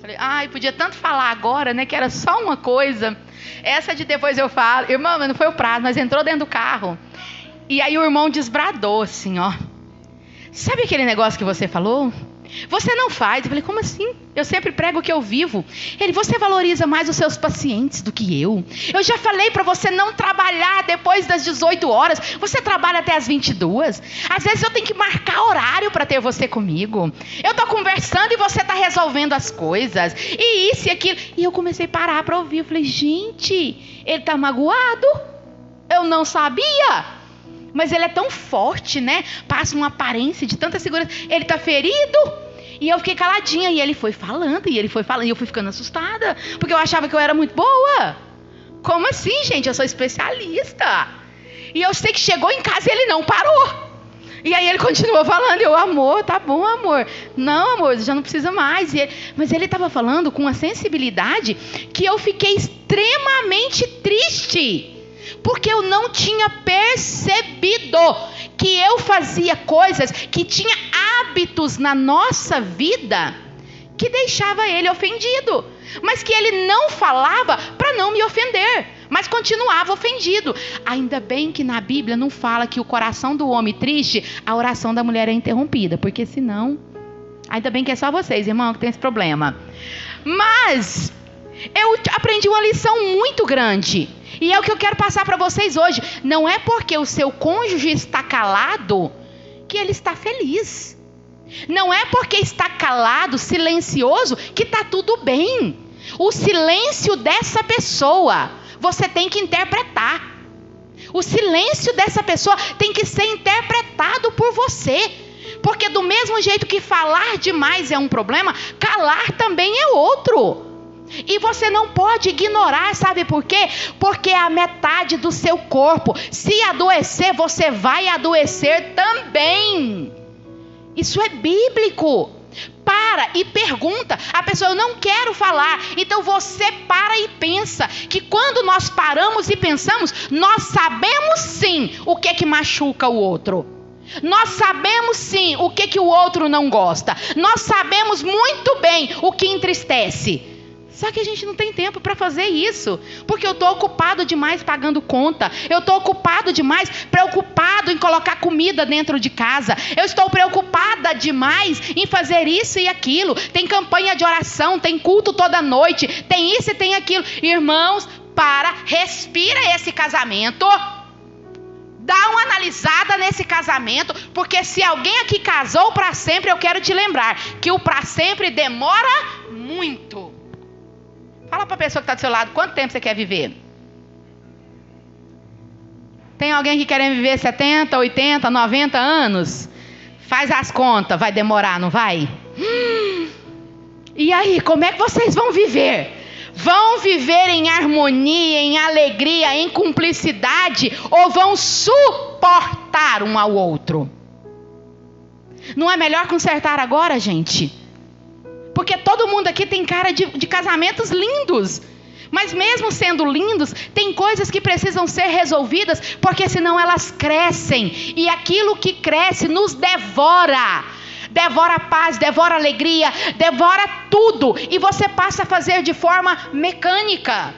A: Falei, ai, podia tanto falar agora, né, que era só uma coisa. Essa de depois eu falo. Irmão, não foi o prazo, mas entrou dentro do carro. E aí o irmão desbradou assim, ó. Sabe aquele negócio que você falou? Você não faz. Eu falei, como assim? Eu sempre prego o que eu vivo. Ele, você valoriza mais os seus pacientes do que eu. Eu já falei para você não trabalhar depois das 18 horas. Você trabalha até as 22. Às vezes eu tenho que marcar horário para ter você comigo. Eu tô conversando e você tá resolvendo as coisas. E isso e aquilo. E eu comecei a parar para ouvir. Eu falei, gente, ele tá magoado? Eu não sabia. Mas ele é tão forte, né? Passa uma aparência de tanta segurança. Ele tá ferido. E eu fiquei caladinha. E ele foi falando, e eu fui ficando assustada. Porque eu achava que eu era muito boa. Como assim, gente? Eu sou especialista. E eu sei que chegou em casa e ele não parou. E aí ele continuou falando. Eu, amor, tá bom, amor. Não, amor, já não precisa mais. Mas ele estava falando com uma sensibilidade que eu fiquei extremamente triste. Porque eu não tinha percebido que eu fazia coisas, que tinha hábitos na nossa vida que deixava ele ofendido. Mas que ele não falava para não me ofender, mas continuava ofendido. Ainda bem que na Bíblia não fala que o coração do homem triste, a oração da mulher é interrompida. Porque senão, ainda bem que é só vocês, irmão, que tem esse problema. Mas eu aprendi uma lição muito grande. E é o que eu quero passar para vocês hoje. Não é porque o seu cônjuge está calado que ele está feliz. Não é porque está calado, silencioso, que está tudo bem. O silêncio dessa pessoa, você tem que interpretar. O silêncio dessa pessoa tem que ser interpretado por você. Porque do mesmo jeito que falar demais é um problema, calar também é outro. E você não pode ignorar, sabe por quê? Porque é a metade do seu corpo. Se adoecer, você vai adoecer também. Isso é bíblico. Para e pergunta. A pessoa, eu não quero falar. Então você para e pensa. Que quando nós paramos e pensamos, nós sabemos sim o que machuca o outro. Nós sabemos sim o que o outro não gosta. Nós sabemos muito bem o que entristece. Só que a gente não tem tempo para fazer isso, porque eu estou ocupado demais pagando conta, eu estou ocupado demais, preocupado em colocar comida dentro de casa, eu estou preocupada demais em fazer isso e aquilo, tem campanha de oração, tem culto toda noite, tem isso e tem aquilo. Irmãos, respira esse casamento, dá uma analisada nesse casamento, porque se alguém aqui casou para sempre, eu quero te lembrar que o para sempre demora muito. Fala para a pessoa que está do seu lado, quanto tempo você quer viver? Tem alguém que quer viver 70, 80, 90 anos? Faz as contas, vai demorar, não vai? E aí, como é que vocês vão viver? Vão viver em harmonia, em alegria, em cumplicidade, ou vão suportar um ao outro? Não é melhor consertar agora, gente? Porque todo mundo aqui tem cara de casamentos lindos. Mas mesmo sendo lindos, tem coisas que precisam ser resolvidas, porque senão elas crescem. E aquilo que cresce nos devora. Devora a paz, devora a alegria, devora tudo. E você passa a fazer de forma mecânica.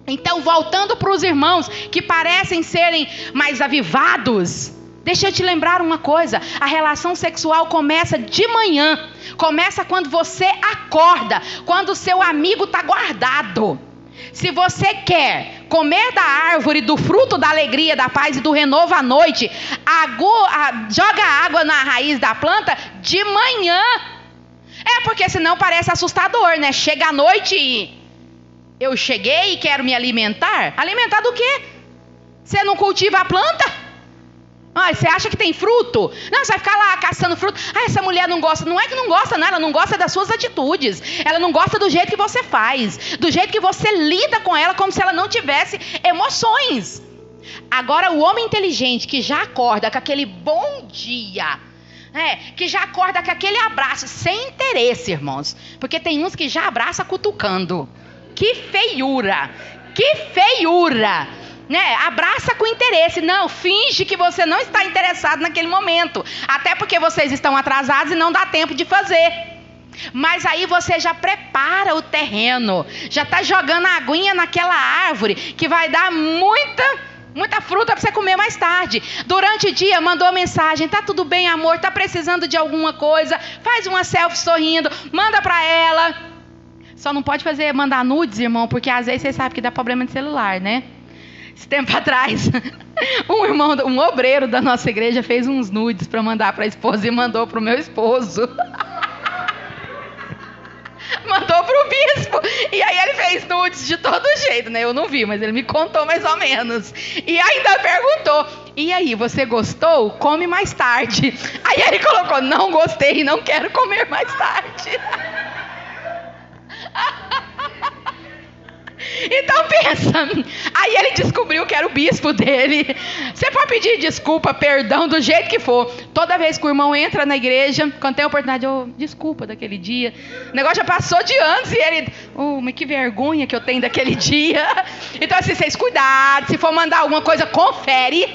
A: Então, voltando para os irmãos que parecem serem mais avivados, deixa eu te lembrar uma coisa. A relação sexual começa de manhã. Começa quando você acorda, quando o seu amigo está guardado. Se você quer comer da árvore, do fruto da alegria, da paz e do renovo à noite, joga água na raiz da planta de manhã. É porque senão parece assustador, né? Chega à noite e eu cheguei e quero me alimentar. Alimentar do quê? Você não cultiva a planta? Você acha que tem fruto? Não, você vai ficar lá caçando fruto. Essa mulher não gosta. Não é que não gosta, não. Ela não gosta das suas atitudes. Ela não gosta do jeito que você faz. Do jeito que você lida com ela, como se ela não tivesse emoções. Agora, o homem inteligente que já acorda com aquele bom dia, que já acorda com aquele abraço, sem interesse, irmãos. Porque tem uns que já abraça cutucando. Que feiura! Que feiura! Abraça com interesse. Não, finge que você não está interessado naquele momento. Até porque vocês estão atrasados e não dá tempo de fazer. Mas aí você já prepara o terreno. Já está jogando a aguinha naquela árvore que vai dar muita fruta para você comer mais tarde. Durante o dia mandou mensagem: tá tudo bem, amor? Tá precisando de alguma coisa? Faz uma selfie sorrindo, manda para ela. Só não pode mandar nudes, irmão, porque às vezes você sabe que dá problema de celular, né? Esse tempo atrás, um obreiro da nossa igreja fez uns nudes para mandar para a esposa e mandou para o meu esposo. Mandou pro bispo. E aí ele fez nudes de todo jeito, né? Eu não vi, mas ele me contou mais ou menos. E ainda perguntou: e aí, você gostou? Come mais tarde. Aí ele colocou: não gostei e não quero comer mais tarde. Então pensa, aí ele descobriu que era o bispo dele. Você pode pedir desculpa, perdão, do jeito que for. Toda vez que o irmão entra na igreja, quando tem a oportunidade, desculpa daquele dia. O negócio já passou de anos e ele, mas que vergonha que eu tenho daquele dia. Então assim, vocês cuidado, se for mandar alguma coisa, confere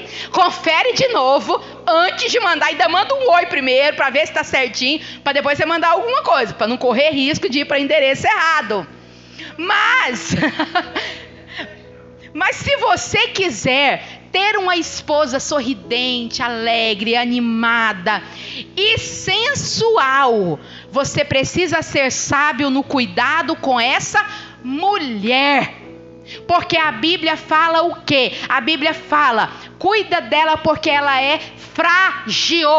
A: de novo, antes de mandar. Ainda manda um oi primeiro, para ver se está certinho, para depois você mandar alguma coisa, para não correr risco de ir para endereço errado. Mas se você quiser ter uma esposa sorridente, alegre, animada e sensual, você precisa ser sábio no cuidado com essa mulher. Porque a Bíblia fala o quê? A Bíblia fala: cuida dela porque ela é frágil.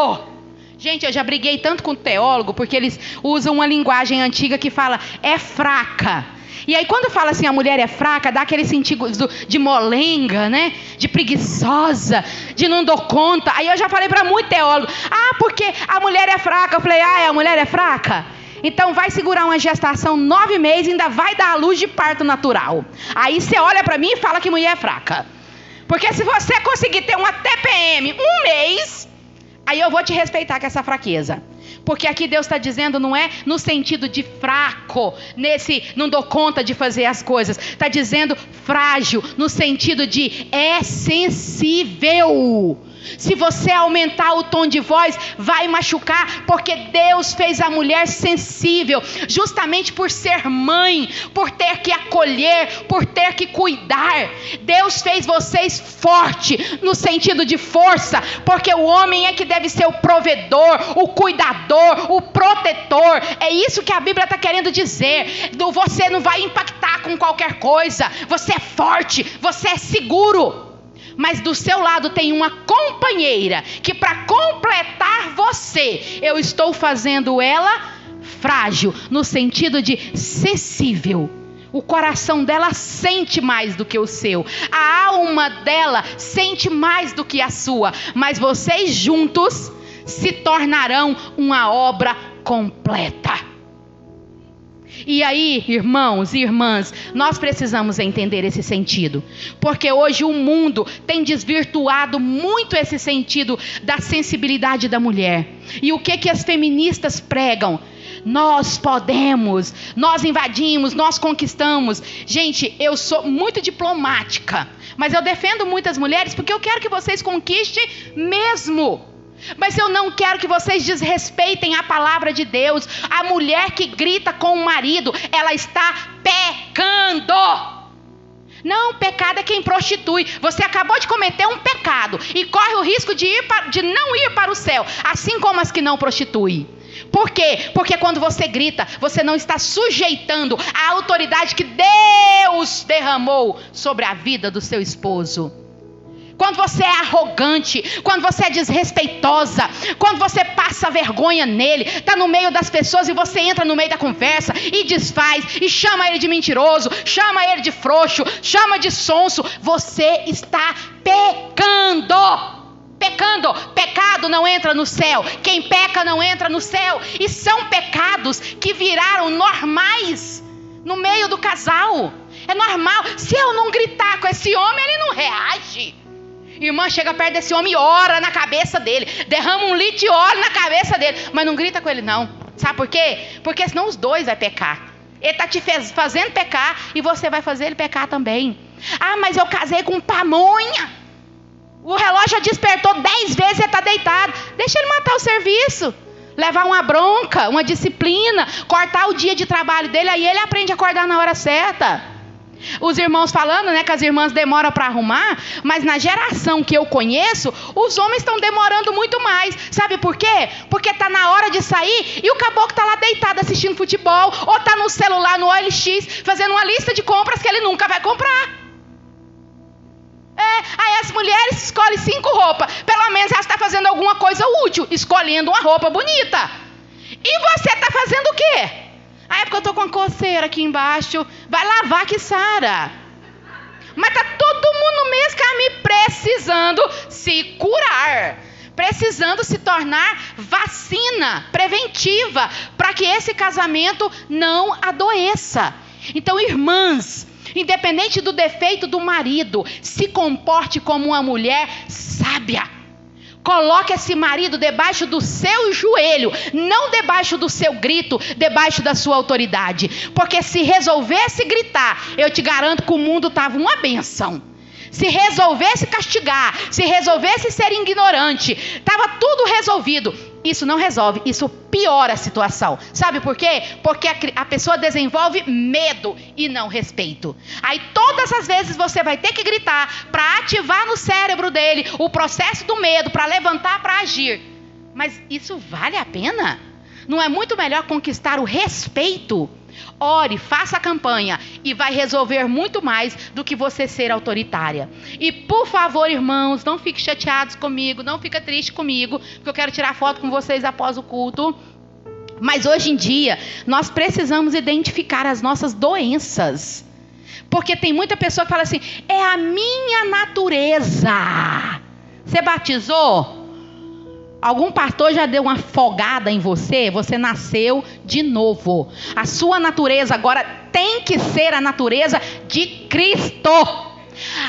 A: Gente, eu já briguei tanto com o teólogo, porque eles usam uma linguagem antiga que fala é fraca. E aí quando fala assim, a mulher é fraca, dá aquele sentido de molenga, né? De preguiçosa, de não dou conta. Aí eu já falei para muito teólogo: porque a mulher é fraca. Eu falei: a mulher é fraca? Então vai segurar uma gestação 9 meses e ainda vai dar a luz de parto natural. Aí você olha para mim e fala que mulher é fraca. Porque se você conseguir ter uma TPM 1 mês, aí eu vou te respeitar com essa fraqueza. Porque aqui Deus está dizendo, não é no sentido de fraco, não dou conta de fazer as coisas. Está dizendo frágil, no sentido de é sensível. Se você aumentar o tom de voz, vai machucar, porque Deus fez a mulher sensível, justamente por ser mãe, por ter que acolher, por ter que cuidar. Deus fez vocês forte, no sentido de força, porque o homem é que deve ser o provedor, o cuidador, o protetor. É isso que a Bíblia está querendo dizer. Você não vai impactar com qualquer coisa, você é forte, você é seguro. Mas do seu lado tem uma companheira que, para completar você, eu estou fazendo ela frágil, no sentido de sensível. O coração dela sente mais do que o seu, a alma dela sente mais do que a sua, mas vocês juntos se tornarão uma obra completa. E aí, irmãos e irmãs, nós precisamos entender esse sentido, porque hoje o mundo tem desvirtuado muito esse sentido da sensibilidade da mulher. E o que as feministas pregam? Nós podemos, nós invadimos, nós conquistamos. Gente, eu sou muito diplomática, mas eu defendo muitas mulheres porque eu quero que vocês conquistem mesmo. Mas eu não quero que vocês desrespeitem a palavra de Deus. A mulher que grita com o marido, ela está pecando. Não, pecado é quem prostitui. Você acabou de cometer um pecado e corre o risco de não ir para o céu, assim como as que não prostituem. Por quê? Porque quando você grita, você não está sujeitando a autoridade que Deus derramou sobre a vida do seu esposo. Quando você é arrogante, quando você é desrespeitosa, quando você passa vergonha nele, está no meio das pessoas e você entra no meio da conversa e desfaz, e chama ele de mentiroso, chama ele de frouxo, chama de sonso, você está pecando. Pecado não entra no céu. Quem peca não entra no céu. E são pecados que viraram normais no meio do casal. É normal. Se eu não gritar com esse homem, ele não reage. Irmã, chega perto desse homem e ora na cabeça dele. Derrama 1 litro de óleo na cabeça dele. Mas não grita com ele, não. Sabe por quê? Porque senão os dois vão pecar. Ele está te fazendo pecar e você vai fazer ele pecar também. Ah, mas eu casei com pamonha. O relógio já despertou 10 vezes e ele está deitado. Deixa ele matar o serviço. Levar uma bronca, uma disciplina. Cortar o dia de trabalho dele. Aí ele aprende a acordar na hora certa. Os irmãos falando, né, que as irmãs demoram para arrumar, mas na geração que eu conheço, os homens estão demorando muito mais. Sabe por quê? Porque está na hora de sair e o caboclo está lá deitado assistindo futebol, ou está no celular, no OLX, fazendo uma lista de compras que ele nunca vai comprar. Aí as mulheres escolhem 5 roupas, pelo menos elas estão fazendo alguma coisa útil, escolhendo uma roupa bonita. E você está fazendo o quê? Ah, é porque eu estou com uma coceira aqui embaixo. Vai lavar que sara. Mas está todo mundo no mesmo caminho precisando se curar. Precisando se tornar vacina preventiva para que esse casamento não adoeça. Então, irmãs, independente do defeito do marido, se comporte como uma mulher sábia. Coloque esse marido debaixo do seu joelho, não debaixo do seu grito, debaixo da sua autoridade. Porque se resolvesse gritar, eu te garanto que o mundo estava uma bênção. Se resolvesse castigar, se resolvesse ser ignorante, estava tudo resolvido. Isso não resolve, isso piora a situação. Sabe por quê? Porque a pessoa desenvolve medo e não respeito. Aí todas as vezes você vai ter que gritar para ativar no cérebro dele o processo do medo, para levantar, para agir. Mas isso vale a pena? Não é muito melhor conquistar o respeito? Ore, faça a campanha e vai resolver muito mais do que você ser autoritária. E por favor, irmãos, não fiquem chateados comigo, não fica triste comigo, porque eu quero tirar foto com vocês após o culto. Mas hoje em dia, nós precisamos identificar as nossas doenças. Porque tem muita pessoa que fala assim, é a minha natureza. Você batizou? Algum pastor já deu uma folgada em você? Você nasceu de novo. A sua natureza agora tem que ser a natureza de Cristo.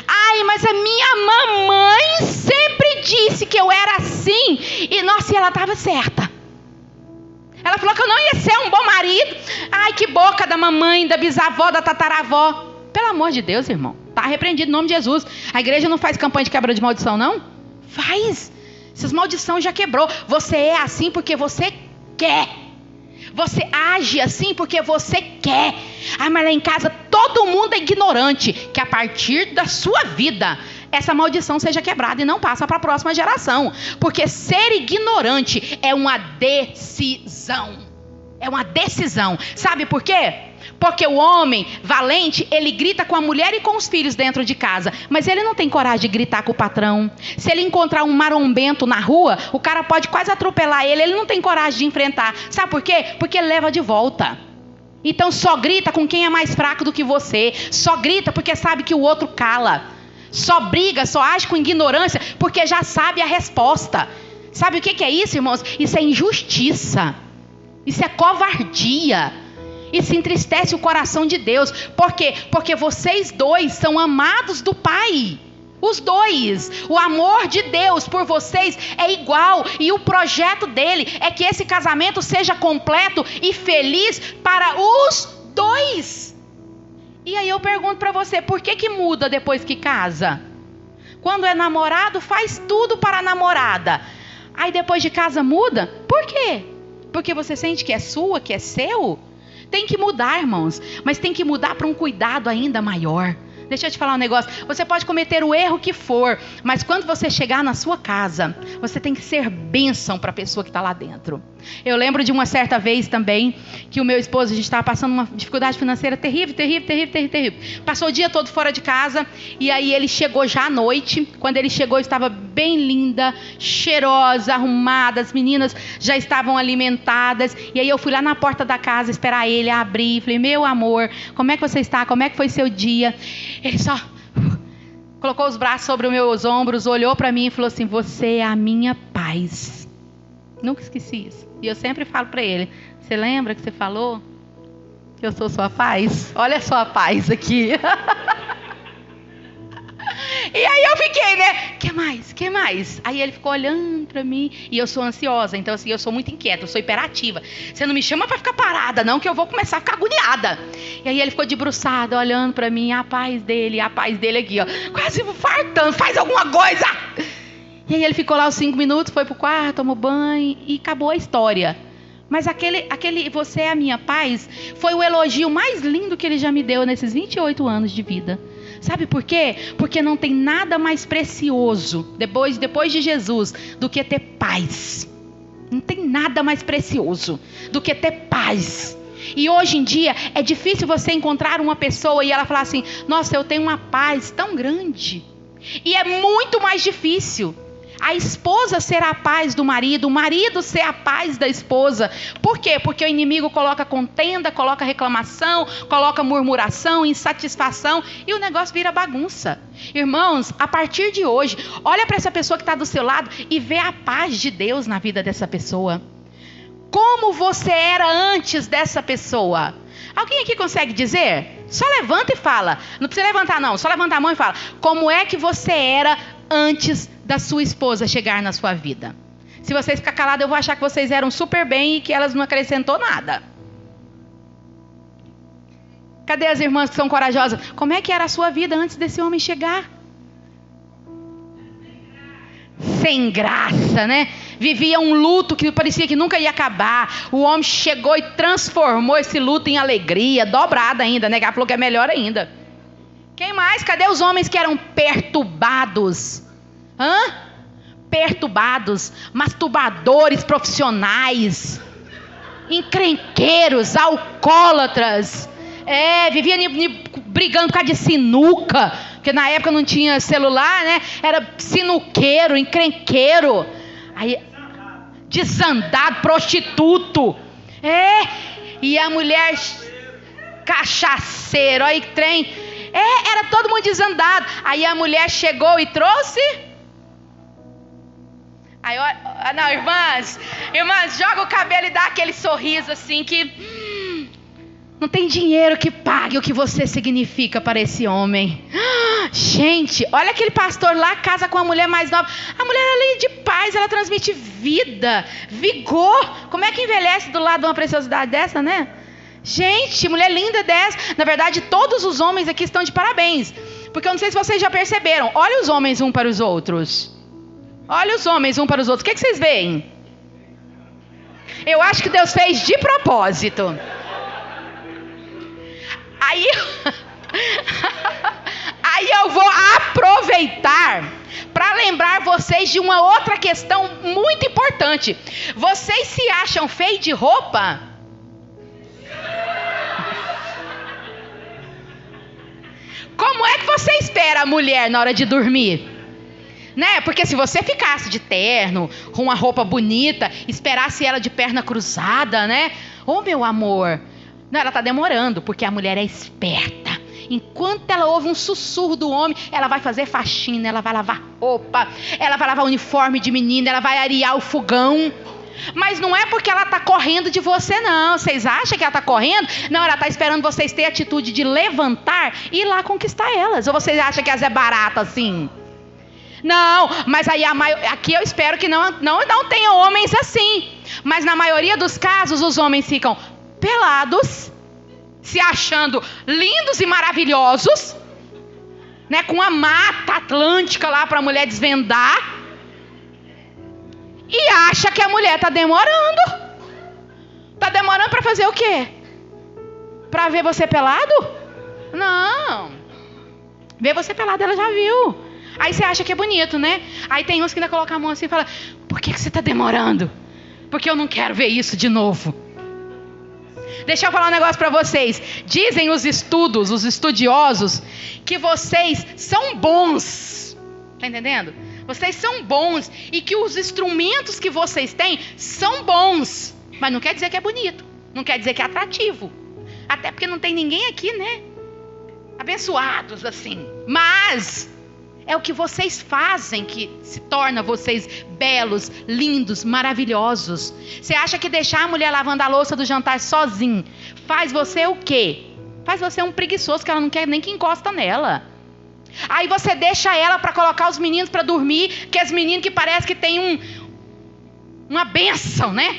A: Ai, mas a minha mamãe sempre disse que eu era assim. E nossa, ela estava certa. Ela falou que eu não ia ser um bom marido. Ai, que boca da mamãe, da bisavó, da tataravó. Pelo amor de Deus, irmão. Está repreendido em nome de Jesus. A igreja não faz campanha de quebra de maldição, não? Faz. Essas maldições já quebrou. Você é assim porque você quer. Você age assim porque você quer. Ah, mas lá em casa todo mundo é ignorante. Que a partir da sua vida essa maldição seja quebrada e não passa para a próxima geração. Porque ser ignorante é uma decisão. É uma decisão. Sabe por quê? Porque o homem valente, ele grita com a mulher e com os filhos dentro de casa. Mas ele não tem coragem de gritar com o patrão. Se ele encontrar um marombento na rua, o cara pode quase atropelar ele. Ele não tem coragem de enfrentar. Sabe por quê? Porque ele leva de volta. Então só grita com quem é mais fraco do que você. Só grita porque sabe que o outro cala. Só briga, só age com ignorância porque já sabe a resposta. Sabe o que é isso, irmãos? Isso é injustiça. Isso é covardia. Isso entristece o coração de Deus. Por quê? Porque vocês dois são amados do Pai. Os dois. O amor de Deus por vocês é igual. E o projeto dele é que esse casamento seja completo e feliz para os dois. E aí eu pergunto para você, por que muda depois que casa? Quando é namorado, faz tudo para a namorada. Aí depois de casa muda? Por quê? Porque você sente que é sua, que é seu? Tem que mudar, irmãos, mas tem que mudar para um cuidado ainda maior. Deixa eu te falar um negócio. Você pode cometer o erro que for, mas quando você chegar na sua casa, você tem que ser bênção para a pessoa que está lá dentro. Eu lembro de uma certa vez também, que o meu esposo, a gente estava passando uma dificuldade financeira terrível. Passou o dia todo fora de casa, e aí ele chegou já à noite. Quando ele chegou, eu estava bem linda, cheirosa, arrumada, as meninas já estavam alimentadas, e aí eu fui lá na porta da casa esperar ele abrir, falei, meu amor, como é que você está? Como é que foi seu dia? Ele só colocou os braços sobre os meus ombros, olhou para mim e falou assim, você é a minha paz. Nunca esqueci isso. E eu sempre falo para ele, você lembra que você falou que eu sou sua paz? Olha só a paz aqui. E aí eu fiquei, né? Que mais? Que mais? Aí ele ficou olhando pra mim. E eu sou ansiosa, então assim, eu sou muito inquieta, eu sou hiperativa. Você não me chama pra ficar parada, não, que eu vou começar a ficar agoniada. E aí ele ficou debruçado, olhando pra mim, a paz dele aqui, ó. Quase fartando, faz alguma coisa! E aí ele ficou lá os 5 minutos, foi pro quarto, tomou banho e acabou a história. Mas aquele você é a minha paz, foi o elogio mais lindo que ele já me deu nesses 28 anos de vida. Sabe por quê? Porque não tem nada mais precioso, depois de Jesus, do que ter paz. Não tem nada mais precioso do que ter paz. E hoje em dia, é difícil você encontrar uma pessoa e ela falar assim, nossa, eu tenho uma paz tão grande. E é muito mais difícil a esposa ser a paz do marido, o marido ser a paz da esposa. Por quê? Porque o inimigo coloca contenda, coloca reclamação, coloca murmuração, insatisfação e o negócio vira bagunça. Irmãos, a partir de hoje, olha para essa pessoa que está do seu lado e vê a paz de Deus na vida dessa pessoa. Como você era antes dessa pessoa? Alguém aqui consegue dizer? Só levanta e fala. Não precisa levantar não, só levanta a mão e fala. Como é que você era antes da sua esposa chegar na sua vida? Se vocês ficarem calados, eu vou achar que vocês eram super bem e que elas não acrescentou nada. Cadê as irmãs que são corajosas? Como é que era a sua vida antes desse homem chegar? Sem graça, né? Vivia um luto que parecia que nunca ia acabar. O homem chegou e transformou esse luto em alegria, dobrada ainda, né? Ela falou que é melhor ainda. Quem mais? Cadê os homens que eram perturbados? Perturbados, masturbadores profissionais, encrenqueiros, alcoólatras. Vivia brigando por causa de sinuca, porque na época não tinha celular, né? Era sinuqueiro, encrenqueiro. Aí, desandado, prostituto. E a mulher cachaceiro, aí trem. Era todo mundo desandado. Aí a mulher chegou e trouxe. Aí, não, irmãs, joga o cabelo e dá aquele sorriso assim que não tem dinheiro que pague o que você significa para esse homem. Gente, olha aquele pastor lá, casa com a mulher mais nova. A mulher é de paz, ela transmite vida, vigor. Como é que envelhece do lado de uma preciosidade dessa, né? Gente, mulher linda dessa. Na verdade, todos os homens aqui estão de parabéns. Porque eu não sei se vocês já perceberam. Olha os homens um para os outros. Olha os homens um para os outros. O que vocês veem? Eu acho que Deus fez de propósito. Aí eu vou aproveitar para lembrar vocês de uma outra questão muito importante. Vocês se acham feios de roupa? Como é que você espera a mulher na hora de dormir? Né? Porque se você ficasse de terno, com uma roupa bonita, esperasse ela de perna cruzada, né? Meu amor, não, ela está demorando, porque a mulher é esperta. Enquanto ela ouve um sussurro do homem, ela vai fazer faxina, ela vai lavar roupa, ela vai lavar o uniforme de menina, ela vai arear o fogão. Mas não é porque ela está correndo de você, não. Vocês acham que ela está correndo? Não, ela está esperando vocês terem a atitude de levantar e ir lá conquistar elas. Ou vocês acham que elas é barata assim? Não, mas aí aqui eu espero que não tenha homens assim. Mas na maioria dos casos, os homens ficam pelados, se achando lindos e maravilhosos, né, com a mata atlântica lá para a mulher desvendar. E acha que a mulher está demorando. Está demorando para fazer o quê? Para ver você pelado? Não. Ver você pelado ela já viu. Aí você acha que é bonito, né? Aí tem uns que ainda colocam a mão assim e falam: por que você está demorando? Porque eu não quero ver isso de novo. Deixa eu falar um negócio para vocês. Dizem os estudiosos, que vocês são bons. Tá entendendo? Vocês são bons e que os instrumentos que vocês têm são bons. Mas não quer dizer que é bonito. Não quer dizer que é atrativo. Até porque não tem ninguém aqui, né? Abençoados assim. Mas é o que vocês fazem que se torna vocês belos, lindos, maravilhosos. Você acha que deixar a mulher lavando a louça do jantar sozinho faz você o quê? Faz você um preguiçoso que ela não quer nem que encosta nela. Aí você deixa ela para colocar os meninos para dormir, que os meninos que parece que tem uma bênção, né?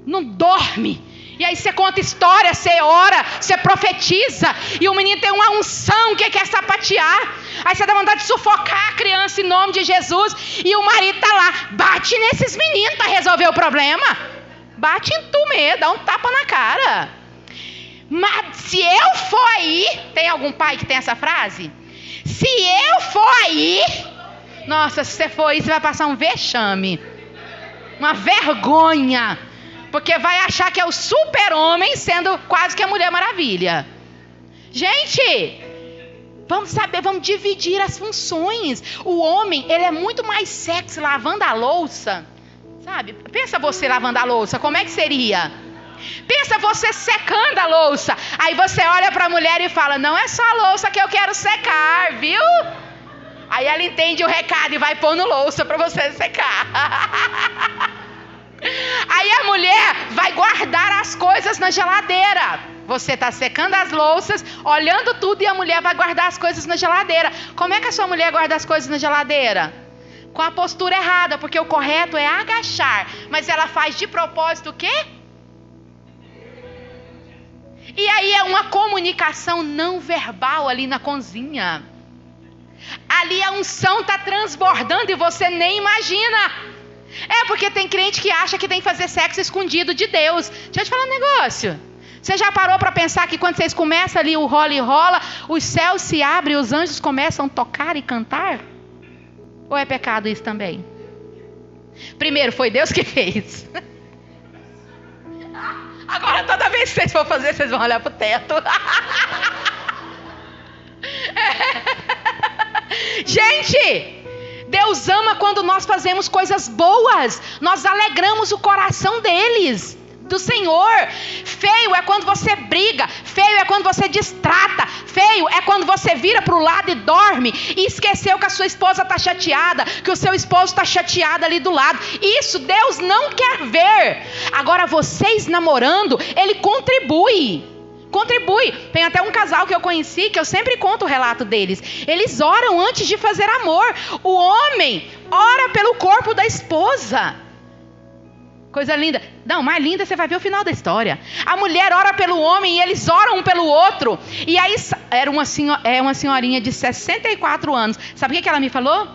A: Não dorme. E aí você conta história, você ora, você profetiza, e o menino tem uma unção que quer sapatear. Aí você dá vontade de sufocar a criança em nome de Jesus, e o marido tá lá, bate nesses meninos para resolver o problema. Bate em tu mesmo, dá um tapa na cara. Mas se eu for aí, tem algum pai que tem essa frase? Se eu for aí, nossa, se você for aí, você vai passar um vexame, uma vergonha. Porque vai achar que é o super-homem sendo quase que a Mulher Maravilha. Gente, vamos saber, vamos dividir as funções. O homem, ele é muito mais sexy lavando a louça. Sabe? Pensa você lavando a louça, como é que seria? Pensa você secando a louça. Aí você olha para a mulher e fala, não é só a louça que eu quero secar, viu? Aí ela entende o recado e vai pôr no louça para você secar. Aí a mulher vai guardar as coisas na geladeira. Você está secando as louças, olhando tudo, e a mulher vai guardar as coisas na geladeira. Como é que a sua mulher guarda as coisas na geladeira? Com a postura errada, porque o correto é agachar. Mas ela faz de propósito o quê? E aí é uma comunicação não verbal ali na cozinha. Ali a unção está transbordando e você nem imagina. É porque tem crente que acha que tem que fazer sexo escondido de Deus. Deixa eu te falar um negócio. Você já parou para pensar que quando vocês começam ali o rola e rola, os céus se abrem e os anjos começam a tocar e cantar? Ou é pecado isso também? Primeiro, foi Deus que fez. Agora toda vez que vocês for fazer, vocês vão olhar para o teto. Gente, Deus ama quando nós fazemos coisas boas. Nós alegramos o coração deles, do Senhor. Feio é quando você briga. Feio é quando você distrata. Feio é quando você vira para o lado e dorme e esqueceu que a sua esposa está chateada, que o seu esposo está chateado ali do lado. Isso Deus não quer ver. Agora vocês namorando, ele contribui. Tem até um casal que eu conheci, que eu sempre conto o relato deles. Eles oram antes de fazer amor. O homem ora pelo corpo da esposa. Coisa linda. Não, mais linda, você vai ver o final da história. A mulher ora pelo homem e eles oram um pelo outro. E aí era uma senhorinha de 64 anos. Sabe o que ela me falou?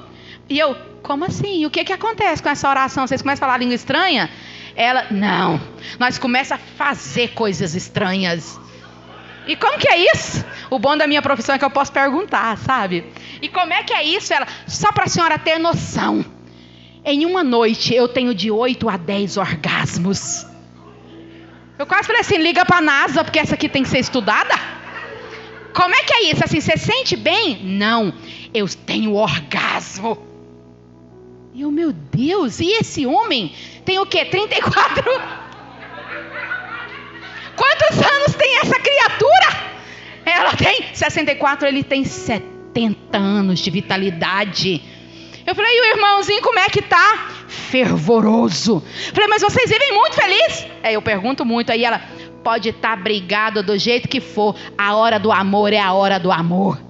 A: E eu, como assim? O que acontece com essa oração? Vocês começam a falar língua estranha? Ela, não. Nós começamos a fazer coisas estranhas. E como que é isso? O bom da minha profissão é que eu posso perguntar, sabe? E como é que é isso? Ela, só para a senhora ter noção, em uma noite eu tenho de 8 a 10 orgasmos. Eu quase falei assim, liga para a NASA, porque essa aqui tem que ser estudada. Como é que é isso? Assim, você sente bem? Não, eu tenho orgasmo. E eu, meu Deus, e esse homem tem o quê? 34? Quantos anos tem essa criatura? Ela tem 64, ele tem 70 anos de vitalidade. Eu falei, e o irmãozinho como é que tá? Fervoroso. Falei, mas vocês vivem muito felizes? Eu pergunto muito, aí ela, pode estar brigado do jeito que for, a hora do amor é a hora do amor.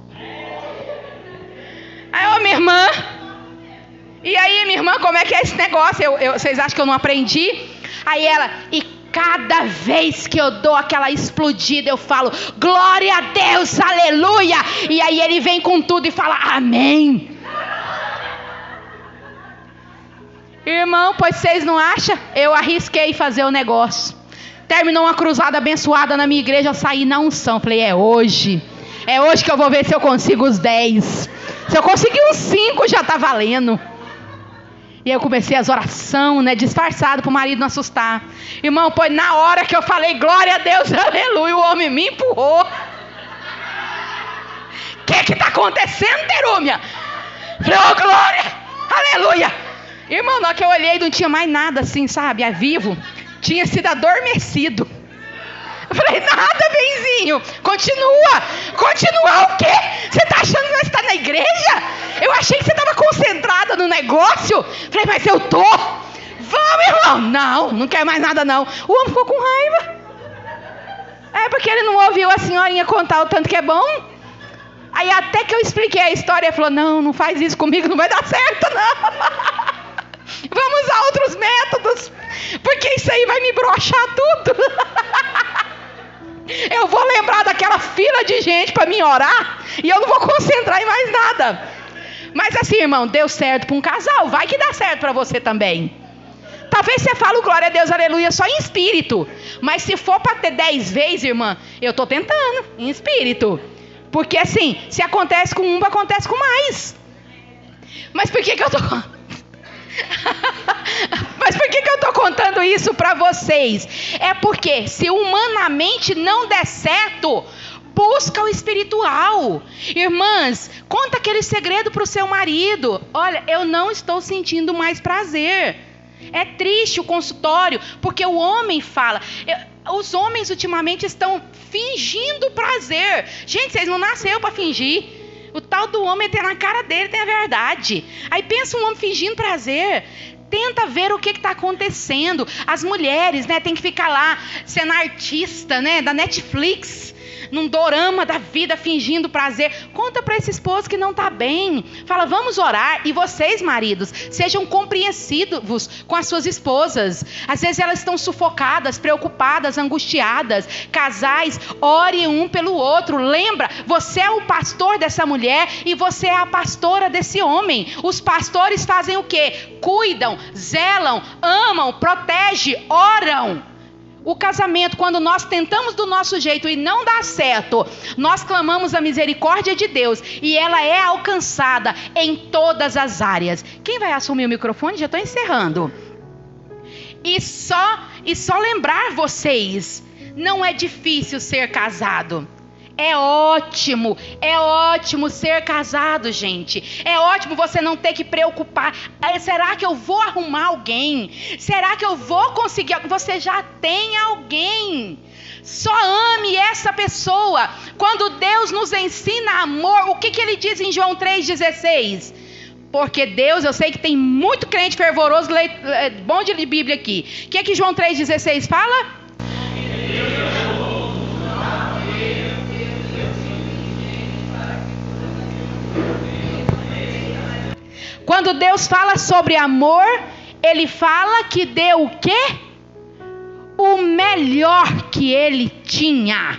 A: Aí, minha irmã, e aí, minha irmã, como é que é esse negócio? Vocês acham que eu não aprendi? Aí ela, e cada vez que eu dou aquela explodida, eu falo, glória a Deus, aleluia. E aí ele vem com tudo e fala, amém. Irmão, pois vocês não acham? Eu arrisquei fazer o negócio. Terminou uma cruzada abençoada na minha igreja, eu saí na unção. Falei, é hoje que eu vou ver se eu consigo os 10. Se eu conseguir uns 5, já tá valendo. E aí eu comecei as orações, né, disfarçado para o marido não assustar. Irmão, pois na hora que eu falei, glória a Deus, aleluia, o homem me empurrou. O que está acontecendo, Terúmia? Falei, oh, glória, aleluia. Irmão, na hora que eu olhei, não tinha mais nada assim, sabe, é vivo. Tinha sido adormecido. Eu falei, nada, benzinho. Continua o quê? Você está achando que nós estamos na igreja? Eu achei que você estava concentrada no negócio. Falei, mas eu tô. Vamos, irmão. Não quer mais nada, não. O homem ficou com raiva. É porque ele não ouviu a senhorinha contar o tanto que é bom. Aí até que eu expliquei a história, ele falou, não faz isso comigo, não vai dar certo, não. Vamos usar outros métodos, porque isso aí vai me broxar tudo. Eu vou lembrar daquela fila de gente para mim orar, e eu não vou concentrar em mais nada. Mas assim, irmão, deu certo para um casal, vai que dá certo para você também. Talvez você fale glória a Deus, aleluia, só em espírito. Mas se for para ter 10 vezes, irmã, eu estou tentando, em espírito. Porque assim, se acontece com um, acontece com mais. Mas por que eu estou... Mas por que eu estou contando isso para vocês? É porque se humanamente não der certo, busca o espiritual. Irmãs, conta aquele segredo para o seu marido. Olha, eu não estou sentindo mais prazer. É triste o consultório, porque o homem fala... Os homens ultimamente estão fingindo prazer. Gente, vocês não nasceram para fingir. O tal do homem tem na cara dele, tem a verdade. Aí pensa um homem fingindo prazer. Tenta ver o que está acontecendo. As mulheres, né, tem que ficar lá sendo artista, né, da Netflix, num dorama da vida, fingindo prazer. Conta para esse esposo que não está bem. Fala, vamos orar. E vocês, maridos, sejam compreensivos com as suas esposas. Às vezes elas estão sufocadas, preocupadas, angustiadas. Casais, orem um pelo outro. Lembra, você é o pastor dessa mulher e você é a pastora desse homem. Os pastores fazem o quê? Cuidam, zelam, amam, protegem, oram. O casamento, quando nós tentamos do nosso jeito e não dá certo, nós clamamos a misericórdia de Deus e ela é alcançada em todas as áreas. Quem vai assumir o microfone? Já estou encerrando. E só lembrar vocês, não é difícil ser casado. É ótimo ser casado, gente. É ótimo você não ter que preocupar. Será que eu vou arrumar alguém? Será que eu vou conseguir? Você já tem alguém. Só ame essa pessoa. Quando Deus nos ensina amor, o que ele diz em João 3,16? Porque Deus, eu sei que tem muito crente fervoroso, bom de Bíblia aqui. O que João 3,16 fala? Quando Deus fala sobre amor, Ele fala que deu o quê? O melhor que Ele tinha.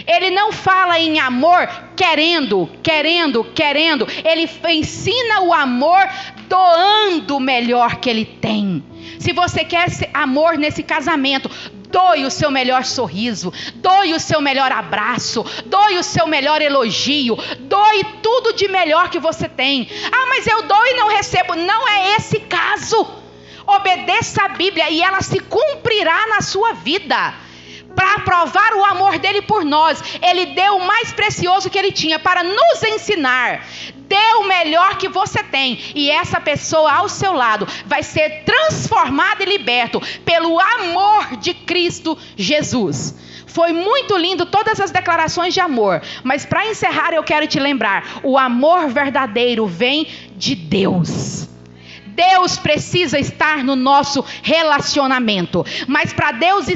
A: Ele não fala em amor querendo. Ele ensina o amor doando o melhor que Ele tem. Se você quer amor nesse casamento, doe o seu melhor sorriso, doe o seu melhor abraço, doe o seu melhor elogio, doe tudo de melhor que você tem. Ah, mas eu dou e não recebo. Não é esse caso. Obedeça a Bíblia e ela se cumprirá na sua vida. Para provar o amor dele por nós, ele deu o mais precioso que ele tinha para nos ensinar. Dê o melhor que você tem e essa pessoa ao seu lado vai ser transformada e liberta pelo amor de Cristo Jesus. Foi muito lindo todas as declarações de amor, mas para encerrar eu quero te lembrar, o amor verdadeiro vem de Deus. Deus precisa estar no nosso relacionamento, mas para Deus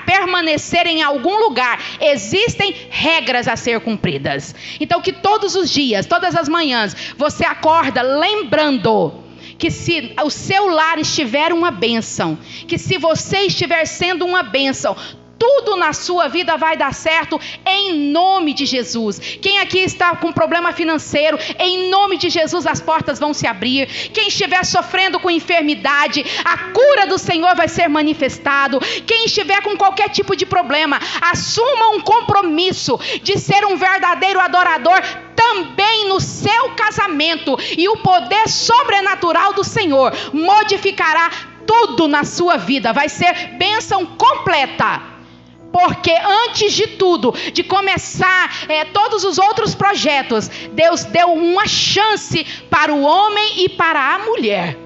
A: permanecer em algum lugar, existem regras a ser cumpridas. Então que todos os dias, todas as manhãs, você acorda lembrando que se o seu lar estiver uma bênção, que se você estiver sendo uma bênção, tudo na sua vida vai dar certo em nome de Jesus. Quem aqui está com problema financeiro, em nome de Jesus as portas vão se abrir. Quem estiver sofrendo com enfermidade, a cura do Senhor vai ser manifestado. Quem estiver com qualquer tipo de problema, assuma um compromisso de ser um verdadeiro adorador também no seu casamento, e o poder sobrenatural do Senhor modificará tudo na sua vida. Vai ser bênção completa. Porque antes de tudo, de começar todos os outros projetos, Deus deu uma chance para o homem e para a mulher.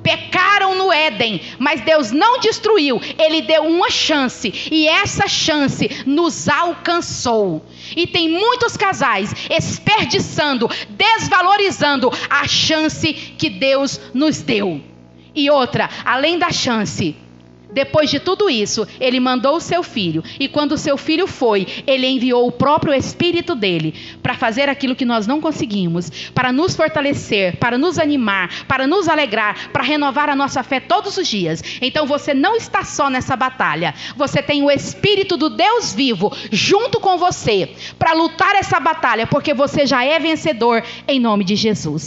A: Pecaram no Éden, mas Deus não destruiu, Ele deu uma chance, e essa chance nos alcançou. E tem muitos casais desperdiçando, desvalorizando a chance que Deus nos deu. E outra, além da chance, Depois de tudo isso, ele mandou o seu filho. E quando o seu filho foi, ele enviou o próprio Espírito dele para fazer aquilo que nós não conseguimos, para nos fortalecer, para nos animar, para nos alegrar, para renovar a nossa fé todos os dias. Então você não está só nessa batalha. Você tem o Espírito do Deus vivo junto com você para lutar essa batalha, porque você já é vencedor em nome de Jesus.